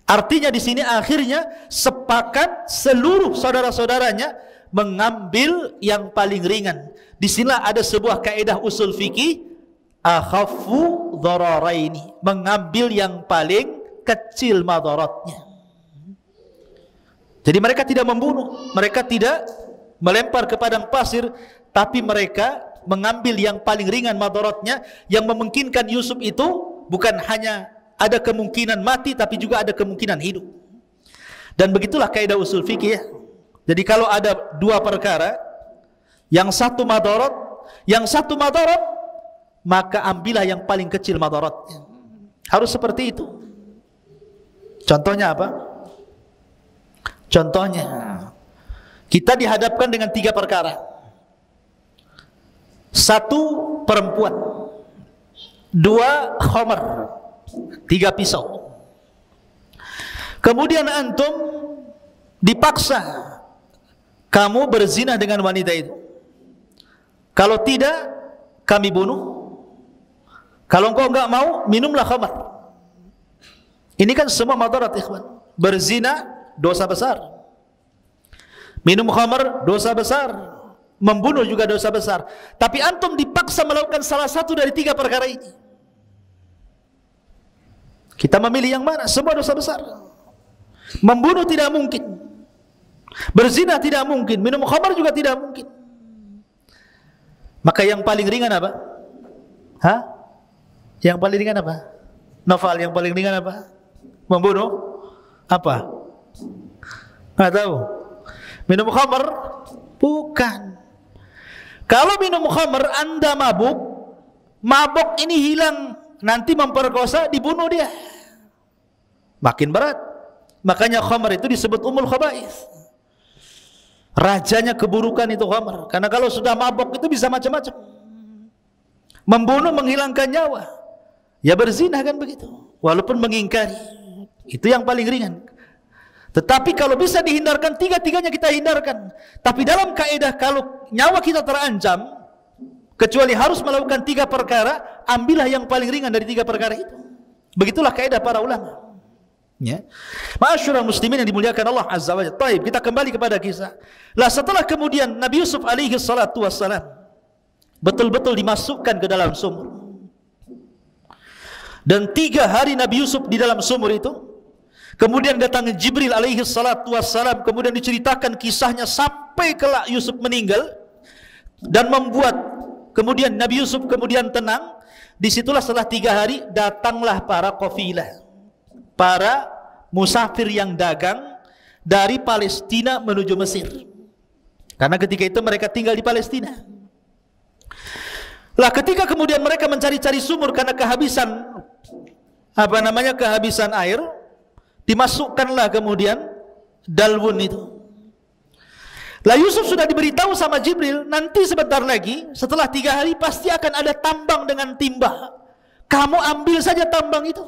Artinya di sini akhirnya sepakat seluruh saudara-saudaranya mengambil yang paling ringan. Di sinilah ada sebuah kaidah usul fikih, akhafu dhararaini, mengambil yang paling kecil madaratnya. Jadi mereka tidak membunuh, mereka tidak melempar ke padang pasir, tapi mereka mengambil yang paling ringan madaratnya, yang memungkinkan Yusuf itu bukan hanya ada kemungkinan mati tapi juga ada kemungkinan hidup. Dan begitulah kaidah usul fikih ya. Jadi kalau ada dua perkara, yang satu madarat, yang satu madarat, maka ambillah yang paling kecil madaratnya. Harus seperti itu. Contohnya apa? Contohnya kita dihadapkan dengan 3 perkara. 1 perempuan, 2 khamar, 3 pisau. Kemudian antum dipaksa kamu berzina dengan wanita itu. Kalau tidak, kami bunuh. Kalau engkau enggak mau, minumlah khamar. Ini kan semua madarat ikhwan. Berzina dosa besar, minum khamar dosa besar, membunuh juga dosa besar. Tapi antum dipaksa melakukan salah satu dari 3 perkara ini. Kita memilih yang mana? Semua dosa besar. Membunuh tidak mungkin, berzina tidak mungkin, minum khamar juga tidak mungkin. Maka yang paling ringan apa? Hah? Yang paling ringan apa? Novel yang paling ringan apa? Membunuh? Apa? Nggak tahu. Minum khamar? Bukan. Kalau minum khamar Anda mabuk, mabuk ini hilang, nanti memperkosa, dibunuh dia. Makin berat. Makanya khamar itu disebut umul khaba'is. Rajanya keburukan itu khamar. Karena kalau sudah mabuk itu bisa macam-macam. Membunuh, menghilangkan nyawa. Ya berzina kan begitu. Walaupun mengingkari. Itu yang paling ringan. Tetapi kalau bisa dihindarkan, 3-tiganya kita hindarkan. Tapi dalam kaidah kalau nyawa kita terancam, kecuali harus melakukan 3 perkara, ambillah yang paling ringan dari 3 perkara itu. Begitulah kaidah para ulama. Ya. Ma'asyiral muslimin yang dimuliakan Allah Azza wa Jalla. Baik, kita kembali kepada kisah. Lah setelah kemudian Nabi Yusuf alaihi salatu wassalam betul-betul dimasukkan ke dalam sumur. Dan 3 hari Nabi Yusuf di dalam sumur itu. Kemudian datang Jibril alaihi salatu wassalam, kemudian diceritakan kisahnya sampai kelak Yusuf meninggal dan membuat kemudian Nabi Yusuf kemudian tenang. Disitulah setelah 3 hari datanglah para qafilah, para musafir yang dagang dari Palestina menuju Mesir. Karena ketika itu mereka tinggal di Palestina. Lah ketika kemudian mereka mencari-cari sumur karena kehabisan kehabisan air, dimasukkanlah kemudian dalwun itu. Lah Yusuf sudah diberitahu sama Jibril, nanti sebentar lagi setelah 3 hari pasti akan ada tambang dengan timba. Kamu ambil saja tambang itu.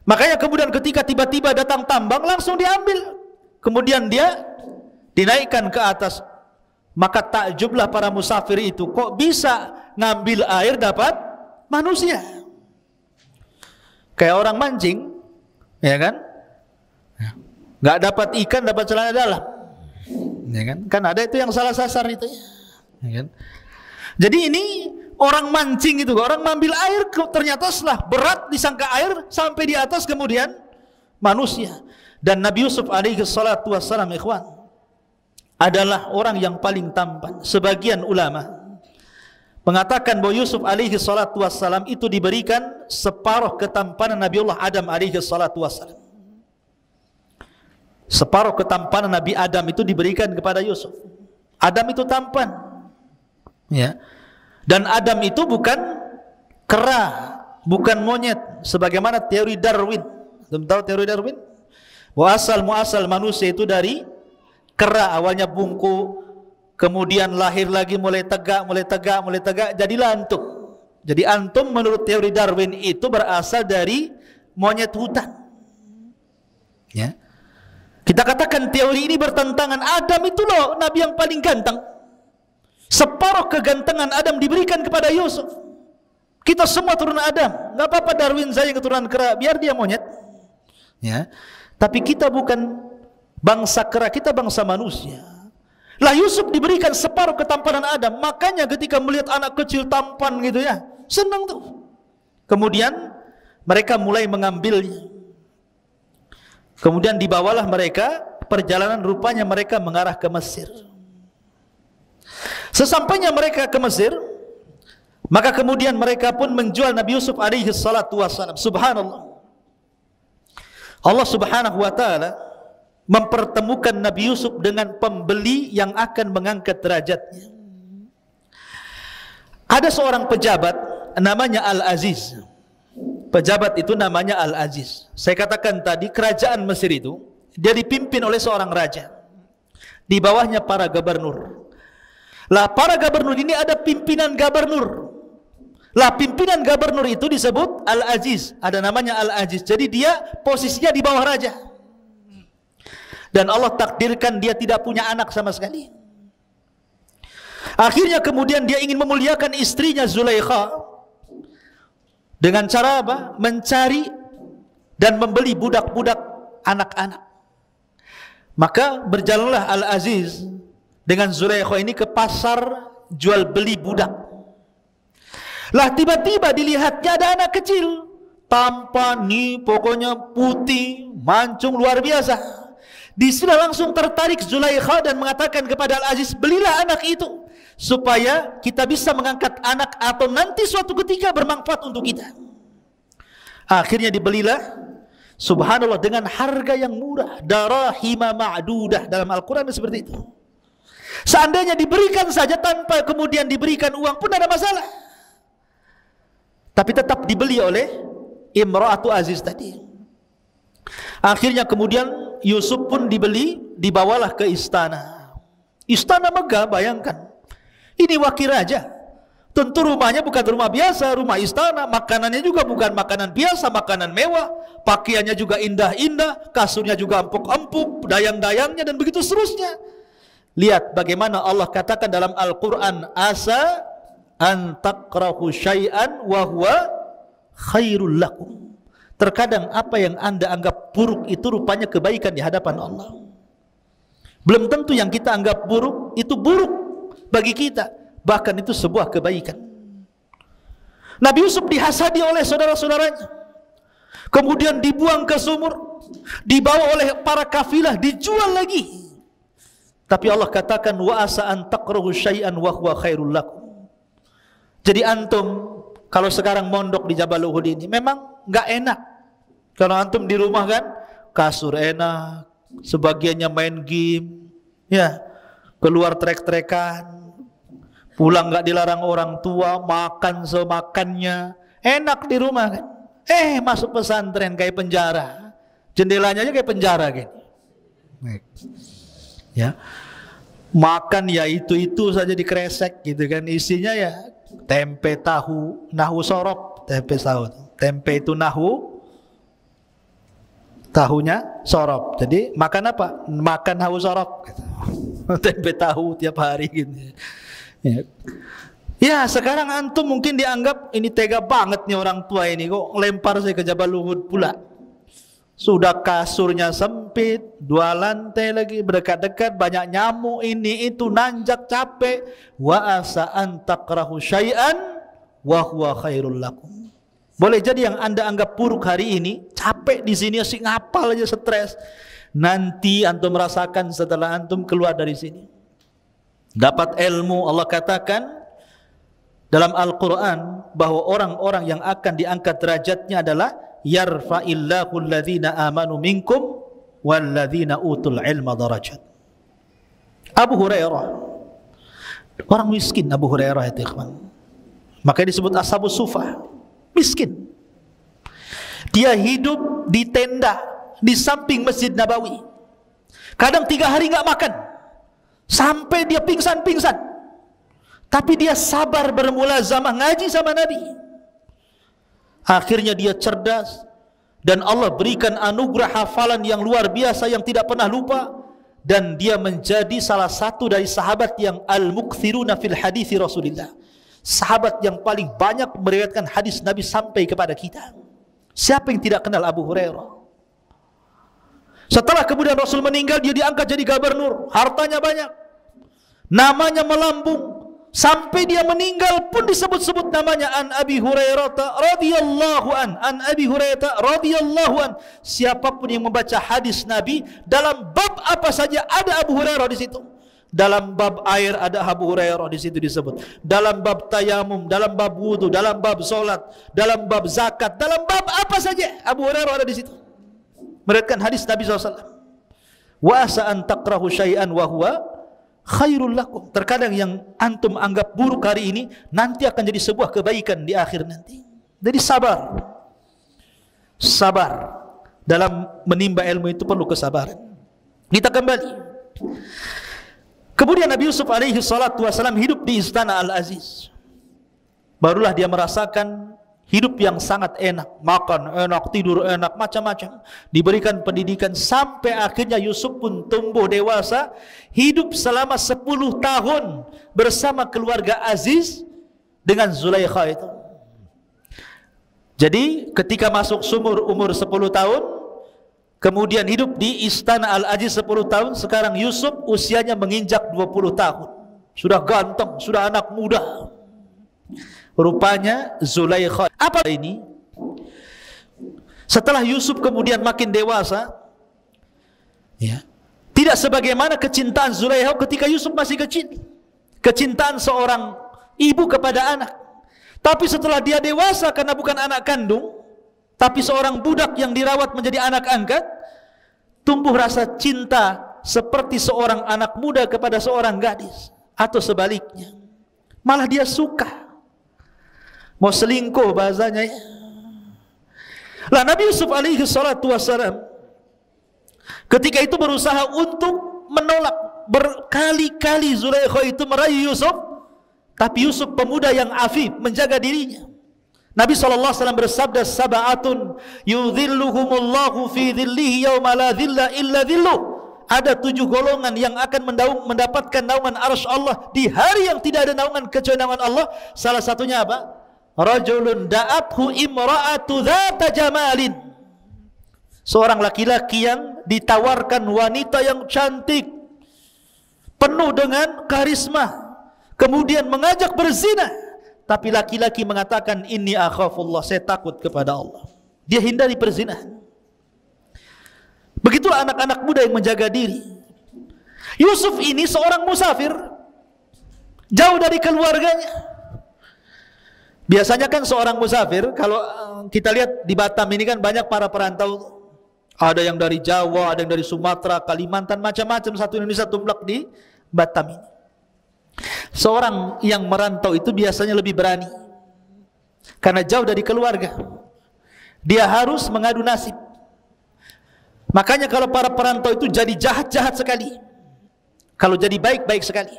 Makanya kemudian ketika tiba-tiba datang tambang, langsung diambil. Kemudian dia dinaikkan ke atas. Maka takjublah para musafir itu, kok bisa ngambil air dapat manusia? Kayak orang mancing, ya kan? Nggak dapat ikan, dapat celana dalam. Ya kan ada itu yang salah sasar itu, ya kan? Jadi ini orang mancing itu, orang mengambil air, ternyata setelah berat disangka air sampai di atas kemudian manusia. Dan Nabi Yusuf alaihi salatu wassalam, ikhwan, adalah orang yang paling tampan. Sebagian ulama mengatakan bahwa Yusuf alaihi salatu wassalam itu diberikan separuh ketampanan Nabiullah Adam alaihi salatu wassalam. Separuh ketampanan Nabi Adam itu diberikan kepada Yusuf. Adam itu tampan, ya. Dan Adam itu bukan kera, bukan monyet, sebagaimana teori Darwin. Tahu teori Darwin? Bahwa asal-muasal manusia itu dari kera, awalnya bungkuk, kemudian lahir lagi mulai tegak, jadilah antum. Jadi antum menurut teori Darwin itu berasal dari monyet hutan. Ya. Kita katakan teori ini bertentangan. Adam itu loh nabi yang paling ganteng. Separuh kegantengan Adam diberikan kepada Yusuf. Kita semua turunan Adam. Enggak apa-apa Darwin saya keturunan kera, biar dia monyet. Ya. Tapi kita bukan bangsa kera, kita bangsa manusia. Lah Yusuf diberikan separuh ketampanan Adam. Makanya ketika melihat anak kecil tampan gitu ya, senang tuh. Kemudian mereka mulai mengambilnya. Kemudian dibawalah mereka, perjalanan rupanya mereka mengarah ke Mesir. Sesampainya mereka ke Mesir, maka kemudian mereka pun menjual Nabi Yusuf alaihi salatu wassalam. Subhanallah, Allah subhanahu wa ta'ala mempertemukan Nabi Yusuf dengan pembeli yang akan mengangkat derajatnya. Ada seorang pejabat namanya Al-Aziz. Pejabat itu namanya Al-Aziz. Saya katakan tadi, kerajaan Mesir itu dia dipimpin oleh seorang raja. Di bawahnya para gubernur. Lah para gubernur ini ada pimpinan gubernur. Lah pimpinan gubernur itu disebut Al-Aziz. Ada namanya Al-Aziz. Jadi dia posisinya di bawah raja. Dan Allah takdirkan dia tidak punya anak sama sekali. Akhirnya kemudian dia ingin memuliakan istrinya Zulaikha. Dengan cara apa? Mencari dan membeli budak-budak anak-anak. Maka berjalanlah Al-Aziz dengan Zulaikha ini ke pasar jual beli budak. Lah tiba-tiba dilihatnya ada anak kecil, tampan nih, pokoknya putih, mancung luar biasa. Di sini langsung tertarik Zulaikha dan mengatakan kepada Al-Aziz, belilah anak itu supaya kita bisa mengangkat anak atau nanti suatu ketika bermanfaat untuk kita. Akhirnya dibelilah, subhanallah, dengan harga yang murah, darahima ma'dudah. Dalam Al-Quran seperti itu. Seandainya diberikan saja tanpa kemudian diberikan uang pun ada masalah. Tapi tetap dibeli oleh Imra'atu Aziz tadi. Akhirnya kemudian Yusuf pun dibeli, dibawalah ke istana. Istana megah, bayangkan. Ini wakil raja. Tentu rumahnya bukan rumah biasa, rumah istana. Makanannya juga bukan makanan biasa, makanan mewah. Pakaiannya juga indah-indah, kasurnya juga empuk-empuk, dayang-dayangnya dan begitu seterusnya. Lihat bagaimana Allah katakan dalam Al-Quran, asa an takrahu syai'an wa huwa khairul lakum. Terkadang apa yang anda anggap buruk itu rupanya kebaikan di hadapan Allah. Belum tentu yang kita anggap buruk itu buruk bagi kita, bahkan itu sebuah kebaikan. Nabi Yusuf dihasadi oleh saudara-saudaranya, kemudian dibuang ke sumur, dibawa oleh para kafilah, dijual lagi. Tapi Allah katakan wa asa an takrahu syai'an wa huwa khairul lakum. Jadi antum kalau sekarang mondok di Jabal Uhud ini memang enggak enak. Kalau antum di rumah kan, kasur enak, sebagiannya main game, ya, keluar trek-trekan, pulang nggak dilarang orang tua, makan semakannya, enak di rumah kan. Masuk pesantren kayak penjara, jendelanya aja kayak penjara kan. Ya, makan ya itu saja dikresek gitu kan, isinya ya tempe tahu, nahu sorop, tempe tahu, tempe itu nahu, tahunya sorop. Jadi makan apa? Makan tahu sorop gitu. Tempe tahu tiap hari gitu. Ya, sekarang antum mungkin dianggap ini tega banget nih orang tua ini, kok lempar saya ke Jabal Uhud pula. Sudah kasurnya sempit, 2 lantai lagi, berdekat-dekat, banyak nyamuk, ini itu, nanjak, capek. Wa asa an takrahu syai'an wa huwa khairul lakum. Boleh jadi yang Anda anggap buruk hari ini, capek di sini, asik ngapal aja, stres. Nanti antum merasakan setelah antum keluar dari sini. Dapat ilmu, Allah katakan dalam Al-Quran bahwa orang-orang yang akan diangkat derajatnya adalah yarfa'illahu alladhina amanu minkum walladhina utul ilma darajat. Abu Hurairah, orang miskin Abu Hurairah itu, ikhwan. Makanya disebut ashabus sufah, miskin. Dia hidup di tenda di samping Masjid Nabawi. Kadang 3 hari nggak makan, sampai dia pingsan-pingsan. Tapi dia sabar bermulazamah ngaji sama Nabi. Akhirnya dia cerdas dan Allah berikan anugerah hafalan yang luar biasa yang tidak pernah lupa, dan dia menjadi salah satu dari sahabat yang al-mukthiruna fil hadithi Rasulillah. Sahabat yang paling banyak meriwayatkan hadis Nabi sampai kepada kita. Siapa yang tidak kenal Abu Hurairah? Setelah kemudian Rasul meninggal, dia diangkat jadi gubernur, hartanya banyak, namanya melambung. Sampai dia meninggal pun disebut-sebut namanya, an Abi Hurairah radhiyallahu an Abi Hurairah radhiyallahu an. Siapapun yang membaca hadis Nabi dalam bab apa saja ada Abu Hurairah di situ. Dalam bab air ada Abu Hurairah di situ disebut. Dalam bab tayamum, dalam bab wudu, dalam bab solat, dalam bab zakat, dalam bab apa saja Abu Hurairah ada di situ. Meriwayatkan hadis Nabi SAW. Wa asa an takrahu syai'an wa huwa khairul lakum. Terkadang yang antum anggap buruk hari ini nanti akan jadi sebuah kebaikan di akhir nanti. Jadi sabar. Sabar dalam menimba ilmu itu perlu kesabaran. Kita kembali. Kemudian Nabi Yusuf alaihi salatu wasalam hidup di istana Al-Aziz. Barulah dia merasakan hidup yang sangat enak, makan enak, tidur enak, macam-macam. Diberikan pendidikan sampai akhirnya Yusuf pun tumbuh dewasa, hidup selama 10 tahun bersama keluarga Aziz dengan Zulaikha itu. Jadi ketika masuk sumur umur 10 tahun, kemudian hidup di istana Al-Aziz 10 tahun, sekarang Yusuf usianya menginjak 20 tahun. Sudah ganteng, sudah anak muda. Rupanya Zulaikha. Apa ini? Setelah Yusuf kemudian makin dewasa, ya, tidak sebagaimana kecintaan Zulaikha ketika Yusuf masih kecil. Kecintaan seorang ibu kepada anak. Tapi setelah dia dewasa, karena bukan anak kandung, tapi seorang budak yang dirawat menjadi anak angkat, tumbuh rasa cinta seperti seorang anak muda kepada seorang gadis, atau sebaliknya. Malah dia suka. Mau selingkuh bahasanya ya. Lah Nabi Yusuf alaihi salatu wassalam ketika itu berusaha untuk menolak. Berkali-kali Zulaikha itu merayu Yusuf, tapi Yusuf pemuda yang afif, menjaga dirinya. Nabi SAW bersabda, sab'atun yudhilluhumullahu fi dhillihi yawma la dhilla illa dhilluh. Ada 7 golongan yang akan mendapatkan naungan arsy Allah di hari yang tidak ada naungan kecuali naungan Allah. Salah satunya apa? Rajulun da'athu imra'atu dhata jamalin. Seorang laki-laki yang ditawarkan wanita yang cantik, penuh dengan karisma, kemudian mengajak berzina, tapi laki-laki mengatakan inni akhafullah, saya takut kepada Allah. Dia hindari perzinahan. Begitulah anak-anak muda yang menjaga diri. Yusuf ini seorang musafir, jauh dari keluarganya. Biasanya kan seorang musafir, kalau kita lihat di Batam ini kan banyak para perantau. Ada yang dari Jawa, ada yang dari Sumatera, Kalimantan, macam-macam, satu Indonesia tumblak di Batam ini. Seorang yang merantau itu biasanya lebih berani, karena jauh dari keluarga. Dia harus mengadu nasib. Makanya kalau para perantau itu jadi jahat-jahat sekali, kalau jadi baik-baik sekali.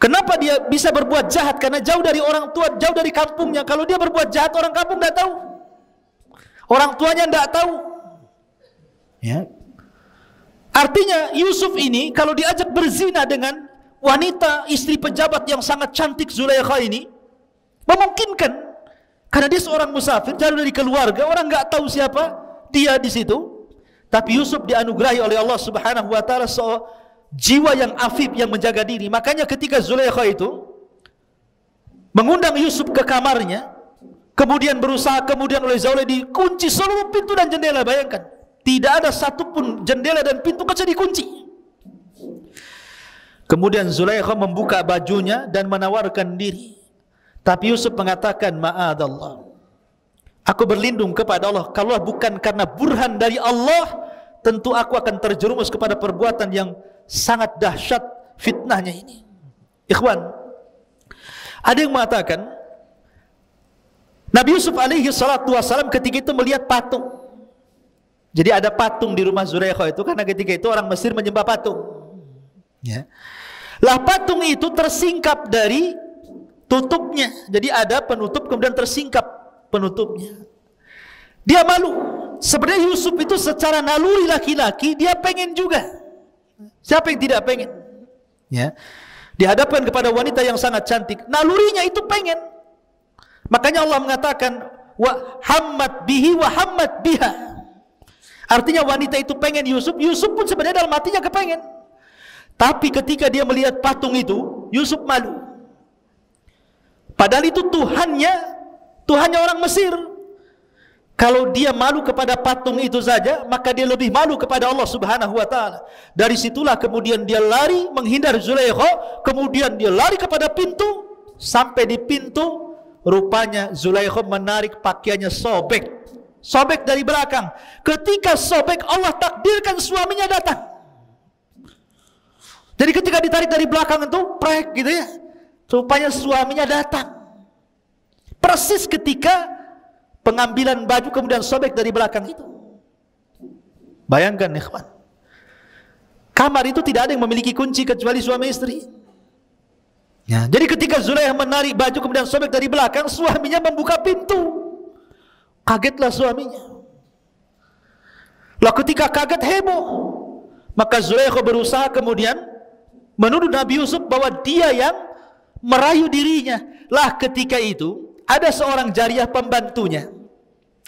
Kenapa dia bisa berbuat jahat? Karena jauh dari orang tua, jauh dari kampungnya. Kalau dia berbuat jahat, orang kampung tidak tahu, orang tuanya tidak tahu. Ya. Artinya Yusuf ini kalau diajak berzina dengan wanita istri pejabat yang sangat cantik Zulaikha ini, memungkinkan, karena dia seorang musafir, jauh dari keluarga, orang nggak tahu siapa dia di situ. Tapi Yusuf dianugerahi oleh Allah Subhanahu wa taala jiwa yang afif, yang menjaga diri. Makanya ketika Zulaikha itu mengundang Yusuf ke kamarnya, kemudian berusaha, kemudian oleh Zulaikha dikunci seluruh pintu dan jendela. Bayangkan, tidak ada satupun jendela dan pintu kecuali dikunci. Kemudian Zulaikha membuka bajunya dan menawarkan diri. Tapi Yusuf mengatakan, ma'adallah, aku berlindung kepada Allah. Kalau bukan karena burhan dari Allah, tentu aku akan terjerumus kepada perbuatan yang sangat dahsyat fitnahnya ini. Ikhwan, ada yang mengatakan Nabi Yusuf alaihi salatu wassalam ketika itu melihat patung. Jadi ada patung di rumah Zulaikha itu, karena ketika itu orang Mesir menyembah patung. Ya. Lah patung itu tersingkap dari tutupnya. Jadi ada penutup, kemudian tersingkap penutupnya. Dia malu. Sebenarnya Yusuf itu secara naluri laki-laki, dia pengen juga. Siapa yang tidak pengen? Ya. Dihadapkan kepada wanita yang sangat cantik, nalurinya itu pengen. Makanya Allah mengatakan, wa hammat bihi wa hammat biha. Artinya wanita itu pengen Yusuf, Yusuf pun sebenarnya dalam hatinya kepengen. Tapi ketika dia melihat patung itu, Yusuf malu. Padahal itu Tuhannya orang Mesir. Kalau dia malu kepada patung itu saja, maka dia lebih malu kepada Allah Subhanahu wa taala. Dari situlah kemudian dia lari menghindar Zulaikha, kemudian dia lari kepada pintu, sampai di pintu rupanya Zulaikha menarik pakaiannya, sobek dari belakang. Ketika sobek, Allah takdirkan suaminya datang. Jadi ketika ditarik dari belakang itu, prek gitu ya, rupanya suaminya datang. Persis ketika pengambilan baju kemudian sobek dari belakang itu. Bayangkan ikhwan, kamar itu tidak ada yang memiliki kunci kecuali suami istri. Ya, jadi ketika Zulaikha menarik baju kemudian sobek dari belakang, suaminya membuka pintu. Kagetlah suaminya. Lah ketika kaget, heboh. Maka Zulaikha berusaha kemudian menuduh Nabi Yusuf bahwa dia yang merayu dirinya. Lah ketika itu ada seorang jariyah pembantunya.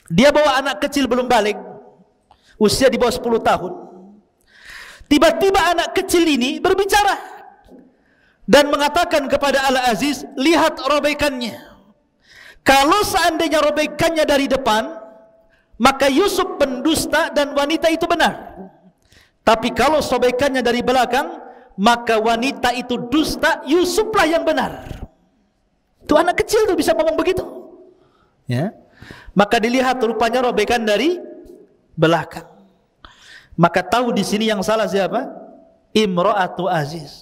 Dia bawa anak kecil belum balik, usia di bawah 10 tahun. Tiba-tiba anak kecil ini berbicara dan mengatakan kepada Al-Aziz, lihat robekannya. Kalau seandainya robekannya dari depan, maka Yusuf pendusta dan wanita itu benar. Tapi kalau sobekannya dari belakang, maka wanita itu dusta, Yusuflah yang benar. Itu anak kecil tuh bisa ngomong begitu. Ya. Maka dilihat rupanya robekan dari belakang. Maka tahu di sini yang salah siapa? Imra'atu Aziz.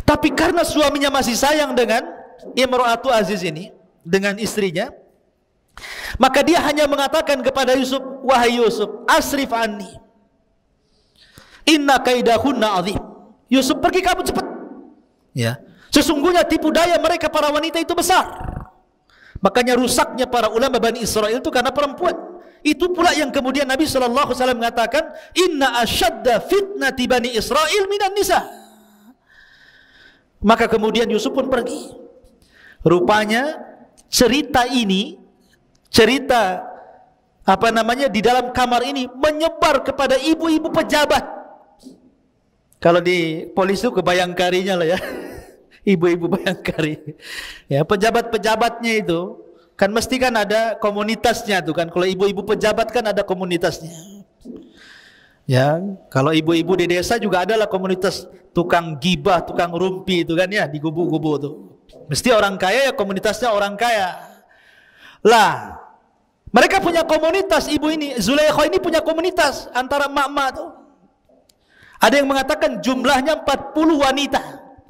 Tapi karena suaminya masih sayang dengan Imra'atu Aziz ini, dengan istrinya, maka dia hanya mengatakan kepada Yusuf, wahai Yusuf, asrif anni, inna kaidahunna azim. Yusuf, pergi kamu cepat. Ya. Sesungguhnya tipu daya mereka para wanita itu besar. Makanya rusaknya para ulama Bani Israel itu karena perempuan. Itu pula yang kemudian Nabi SAW mengatakan, inna asyadda fitnati Bani Israel minan nisa. Maka kemudian Yusuf pun pergi. Rupanya cerita ini, cerita di dalam kamar ini menyebar kepada ibu-ibu pejabat. Kalau di polisi itu kebayangkarinya lah ya. Ibu-ibu Bayangkari. Ya, pejabat-pejabatnya itu kan mesti kan ada komunitasnya tuh kan. Kalau ibu-ibu pejabat kan ada komunitasnya. Ya, kalau ibu-ibu di desa juga adalah komunitas tukang gibah, tukang rumpi itu kan ya, di gubuk-gubuk tuh. Mesti orang kaya ya komunitasnya orang kaya. Lah, mereka punya komunitas, ibu ini, Zulaikha ini punya komunitas antara emak-emak tuh. Ada yang mengatakan jumlahnya 40 wanita.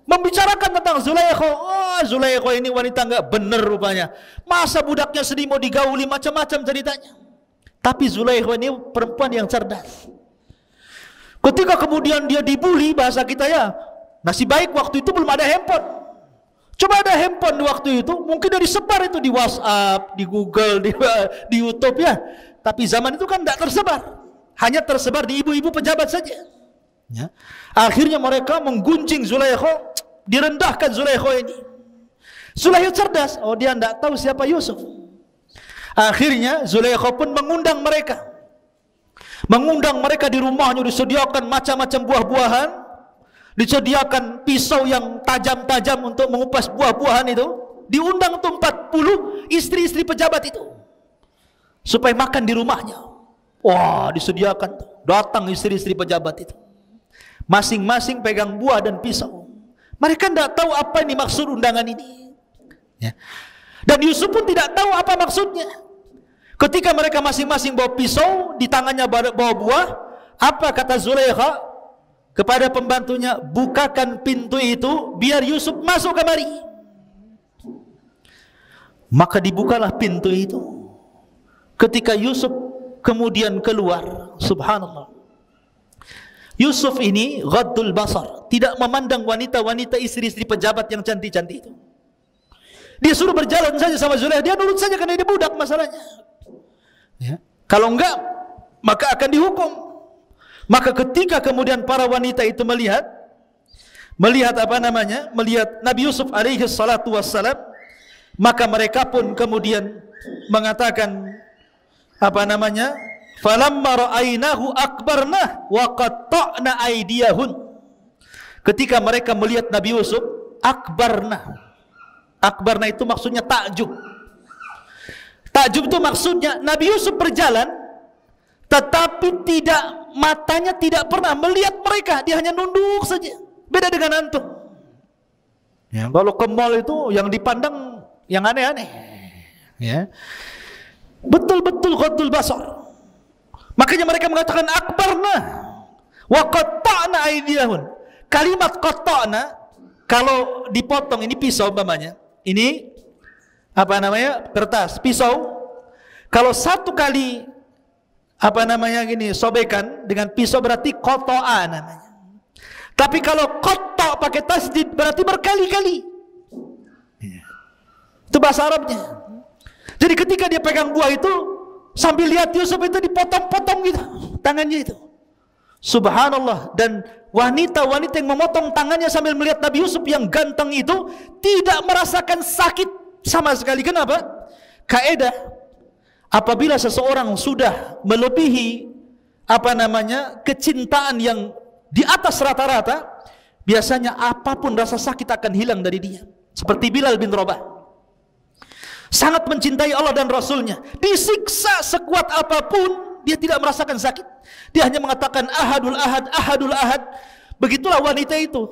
Membicarakan tentang Zulaikha. Oh, Zulaikha ini wanita enggak benar rupanya. Masa budaknya sedih mau digauli, macam-macam ceritanya. Tapi Zulaikha ini perempuan yang cerdas. Ketika kemudian dia dibully, bahasa kita ya, nasib baik waktu itu belum ada handphone. Coba ada handphone di waktu itu, mungkin udah disebar itu di WhatsApp, di Google, di YouTube ya. Tapi zaman itu kan tidak tersebar. Hanya tersebar di ibu-ibu pejabat saja. Ya. Akhirnya mereka menggunjing Zulaikha, direndahkan Zulaikha ini. Zulaikha cerdas, oh dia tidak tahu siapa Yusuf. Akhirnya Zulaikha pun mengundang mereka. Mengundang mereka di rumahnya, disediakan macam-macam buah-buahan, disediakan pisau yang tajam-tajam untuk mengupas buah-buahan itu. Diundang untuk 40 istri-istri pejabat itu supaya makan di rumahnya. Wah, disediakan. Datang istri-istri pejabat itu, masing-masing pegang buah dan pisau. Mereka tidak tahu apa ini maksud undangan ini ya. Dan Yusuf pun tidak tahu apa maksudnya. Ketika mereka masing-masing bawa pisau, di tangannya bawa buah, apa kata Zulaikha kepada pembantunya? Bukakan pintu itu biar Yusuf masuk kemari. Maka dibukalah pintu itu. Ketika Yusuf kemudian keluar, subhanallah, Yusuf ini ghaddul basar, tidak memandang wanita-wanita istri-istri pejabat yang cantik-cantik itu. Dia suruh berjalan saja sama Zulaikha, dia nurut saja karena dia budak masalahnya ya. Kalau enggak maka akan dihukum. Maka ketika kemudian para wanita itu melihat apa namanya, melihat Nabi Yusuf alaihi salatu wassalam, maka mereka pun kemudian mengatakan apa namanya, falamma ra'ainahu akbarnah wa qatta'na aydiyahun. Ketika mereka melihat Nabi Yusuf, akbarnah itu maksudnya takjub. Takjub itu maksudnya Nabi Yusuf berjalan, tetapi matanya tidak pernah melihat mereka, dia hanya nunduk saja. Beda dengan antum ya, kalau ke mall itu yang dipandang yang aneh-aneh ya. Betul-betul ghaddul basar. Makanya mereka mengatakan akbarna wa qatta'na aydiyahun. Kalimat qatta'na kalau dipotong, ini pisau umpamanya, ini apa namanya, kertas, pisau. Kalau satu kali apa namanya gini sobekan dengan pisau berarti qata'a namanya. Tapi kalau qatta' pakai tasdid berarti berkali-kali. Itu bahasa Arabnya. Jadi ketika dia pegang buah itu sambil lihat Yusuf itu dipotong-potong gitu tangannya itu. Subhanallah. Dan wanita-wanita yang memotong tangannya sambil melihat Nabi Yusuf yang ganteng itu tidak merasakan sakit sama sekali. Kenapa? Kaidah, apabila seseorang sudah melebihi apa namanya kecintaan yang di atas rata-rata, biasanya apapun rasa sakit akan hilang dari dia. Seperti Bilal bin Rabah, sangat mencintai Allah dan Rasulnya, disiksa sekuat apapun dia tidak merasakan sakit. Dia hanya mengatakan ahadul ahad, ahadul ahad. Begitulah wanita itu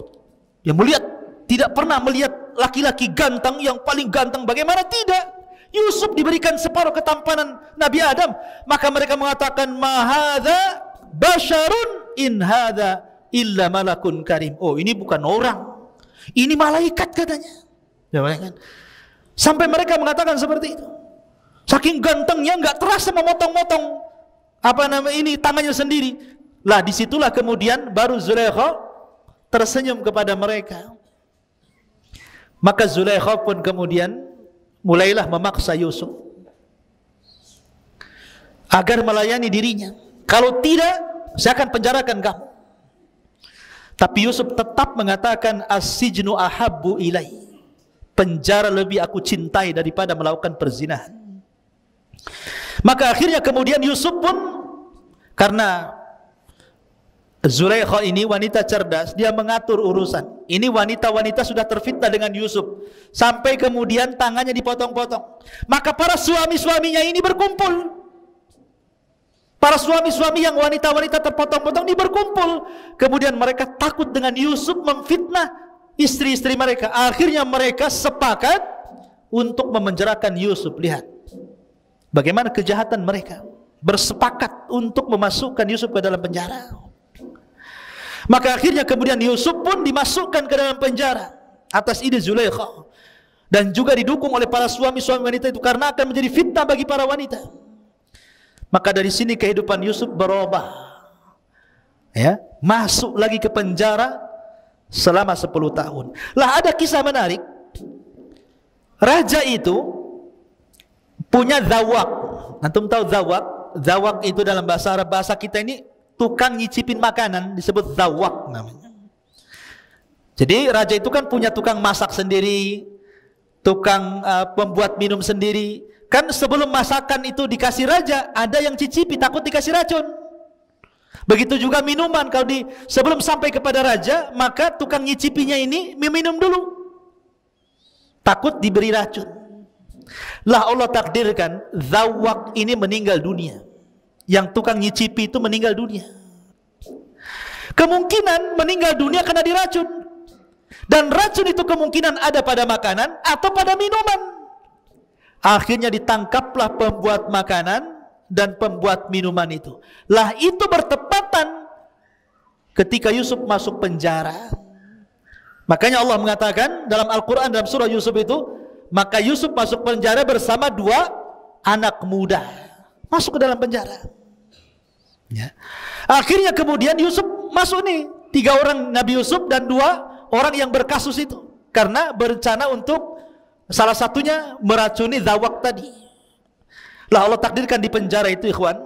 yang melihat, tidak pernah melihat laki-laki ganteng yang paling ganteng. Bagaimana tidak? Yusuf diberikan separuh ketampanan Nabi Adam, maka mereka mengatakan ma hadza basyarun in hadza illa malakun karim. Oh, ini bukan orang, ini malaikat katanya. Ya, kan? Sampai mereka mengatakan seperti itu. Saking gantengnya enggak terasa memotong-motong apa nama ini tangannya sendiri. Lah disitulah kemudian baru Zulaikha tersenyum kepada mereka. Maka Zulaikha pun kemudian mulailah memaksa Yusuf agar melayani dirinya. Kalau tidak, saya akan penjarakan kamu. Tapi Yusuf tetap mengatakan as-sijnu ahabbu ilai. Penjara lebih aku cintai daripada melakukan perzinahan. Maka akhirnya kemudian Yusuf pun, karena Zulaikha ini wanita cerdas, dia mengatur urusan. Ini wanita-wanita sudah terfitnah dengan Yusuf sampai kemudian tangannya dipotong-potong. Maka para suami-suaminya ini berkumpul. Para suami-suami yang wanita-wanita terpotong-potong ini berkumpul. Kemudian mereka takut dengan Yusuf memfitnah istri-istri mereka. Akhirnya mereka sepakat untuk memenjarakan Yusuf. Lihat bagaimana kejahatan mereka, bersepakat untuk memasukkan Yusuf ke dalam penjara. Maka akhirnya kemudian Yusuf pun dimasukkan ke dalam penjara atas ide Zulaikha, dan juga didukung oleh para suami-suami wanita itu, karena akan menjadi fitnah bagi para wanita. Maka dari sini kehidupan Yusuf berubah, ya, masuk lagi ke penjara selama 10 tahun. Lah ada kisah menarik. Raja itu punya zawak. Antum tahu zawak? Zawak itu dalam bahasa Arab, bahasa kita ini tukang nyicipin makanan, disebut zawak namanya. Jadi raja itu kan punya tukang masak sendiri, tukang pembuat minum sendiri. Kan sebelum masakan itu dikasih raja, ada yang cicipi, takut dikasih racun. Begitu juga minuman, kalau sebelum sampai kepada raja, maka tukang nyicipinya ini minum dulu, takut diberi racun. Lah Allah takdirkan zawak ini meninggal dunia. Yang tukang nyicipi itu meninggal dunia. Kemungkinan meninggal dunia karena diracun. Dan racun itu kemungkinan ada pada makanan atau pada minuman. Akhirnya ditangkaplah pembuat makanan dan pembuat minuman itu. Lah itu bertepatan ketika Yusuf masuk penjara. Makanya Allah mengatakan dalam Al-Quran, dalam surah Yusuf itu, maka Yusuf masuk penjara bersama 2 anak muda. Masuk ke dalam penjara, ya. Akhirnya kemudian Yusuf masuk nih, 3 orang Nabi Yusuf dan 2 orang yang berkasus itu, karena berencana untuk salah satunya meracuni zawak tadi. Lah Allah takdirkan di penjara itu, ikhwan,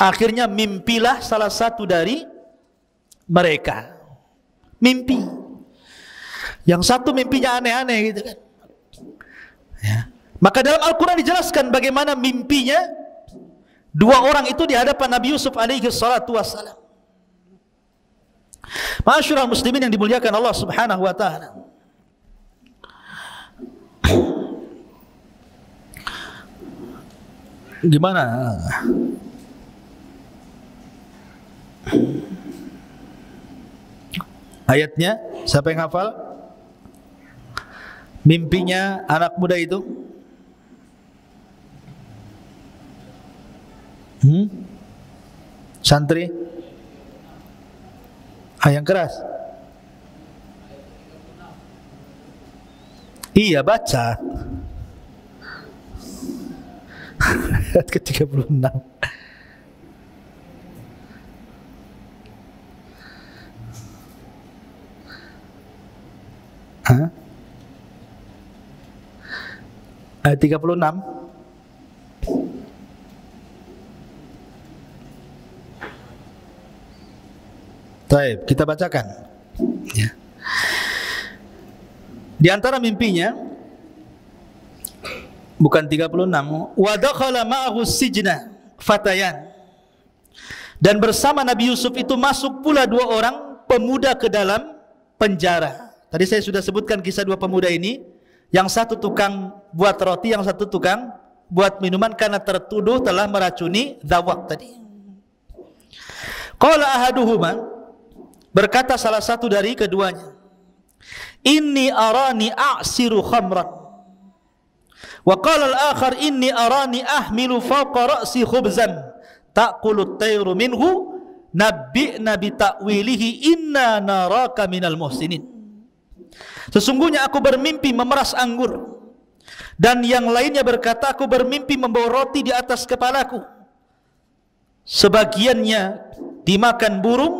akhirnya mimpilah salah satu dari mereka. Mimpi. Yang satu mimpinya aneh-aneh gitu kan, ya. Maka dalam Al-Quran dijelaskan bagaimana mimpinya 2 orang itu di hadapan Nabi Yusuf alaihi salatu wassalam. Ma'asyiral muslimin yang dimuliakan Allah subhanahu wa ta'ala, gimana ayatnya? Siapa yang hafal mimpinya anak muda itu? Santri? Yang keras. Iya, baca. Ayat ke-36. Hah? Ayat 36. Baik, kita bacakan, ya. Di antara mimpinya, bukan 36, wa dakhala ma'ahu sijna fatayan, dan bersama Nabi Yusuf itu masuk pula 2 orang pemuda ke dalam penjara. Tadi saya sudah sebutkan kisah 2 pemuda ini, yang satu tukang buat roti, yang satu tukang buat minuman, karena tertuduh telah meracuni zawak tadi. Qala ahaduhuma, berkata salah satu dari keduanya, inni arani a'siru khamran, wa qala al-akhar inni arani ahmilu fawqa ra'si khubzan ta'kulu at-tayru minhu nabbi'na bi ta'wilihi inna naraka minal muhsinin. Sesungguhnya aku bermimpi memeras anggur, dan yang lainnya berkata aku bermimpi membawa roti di atas kepalaku, sebagiannya dimakan burung,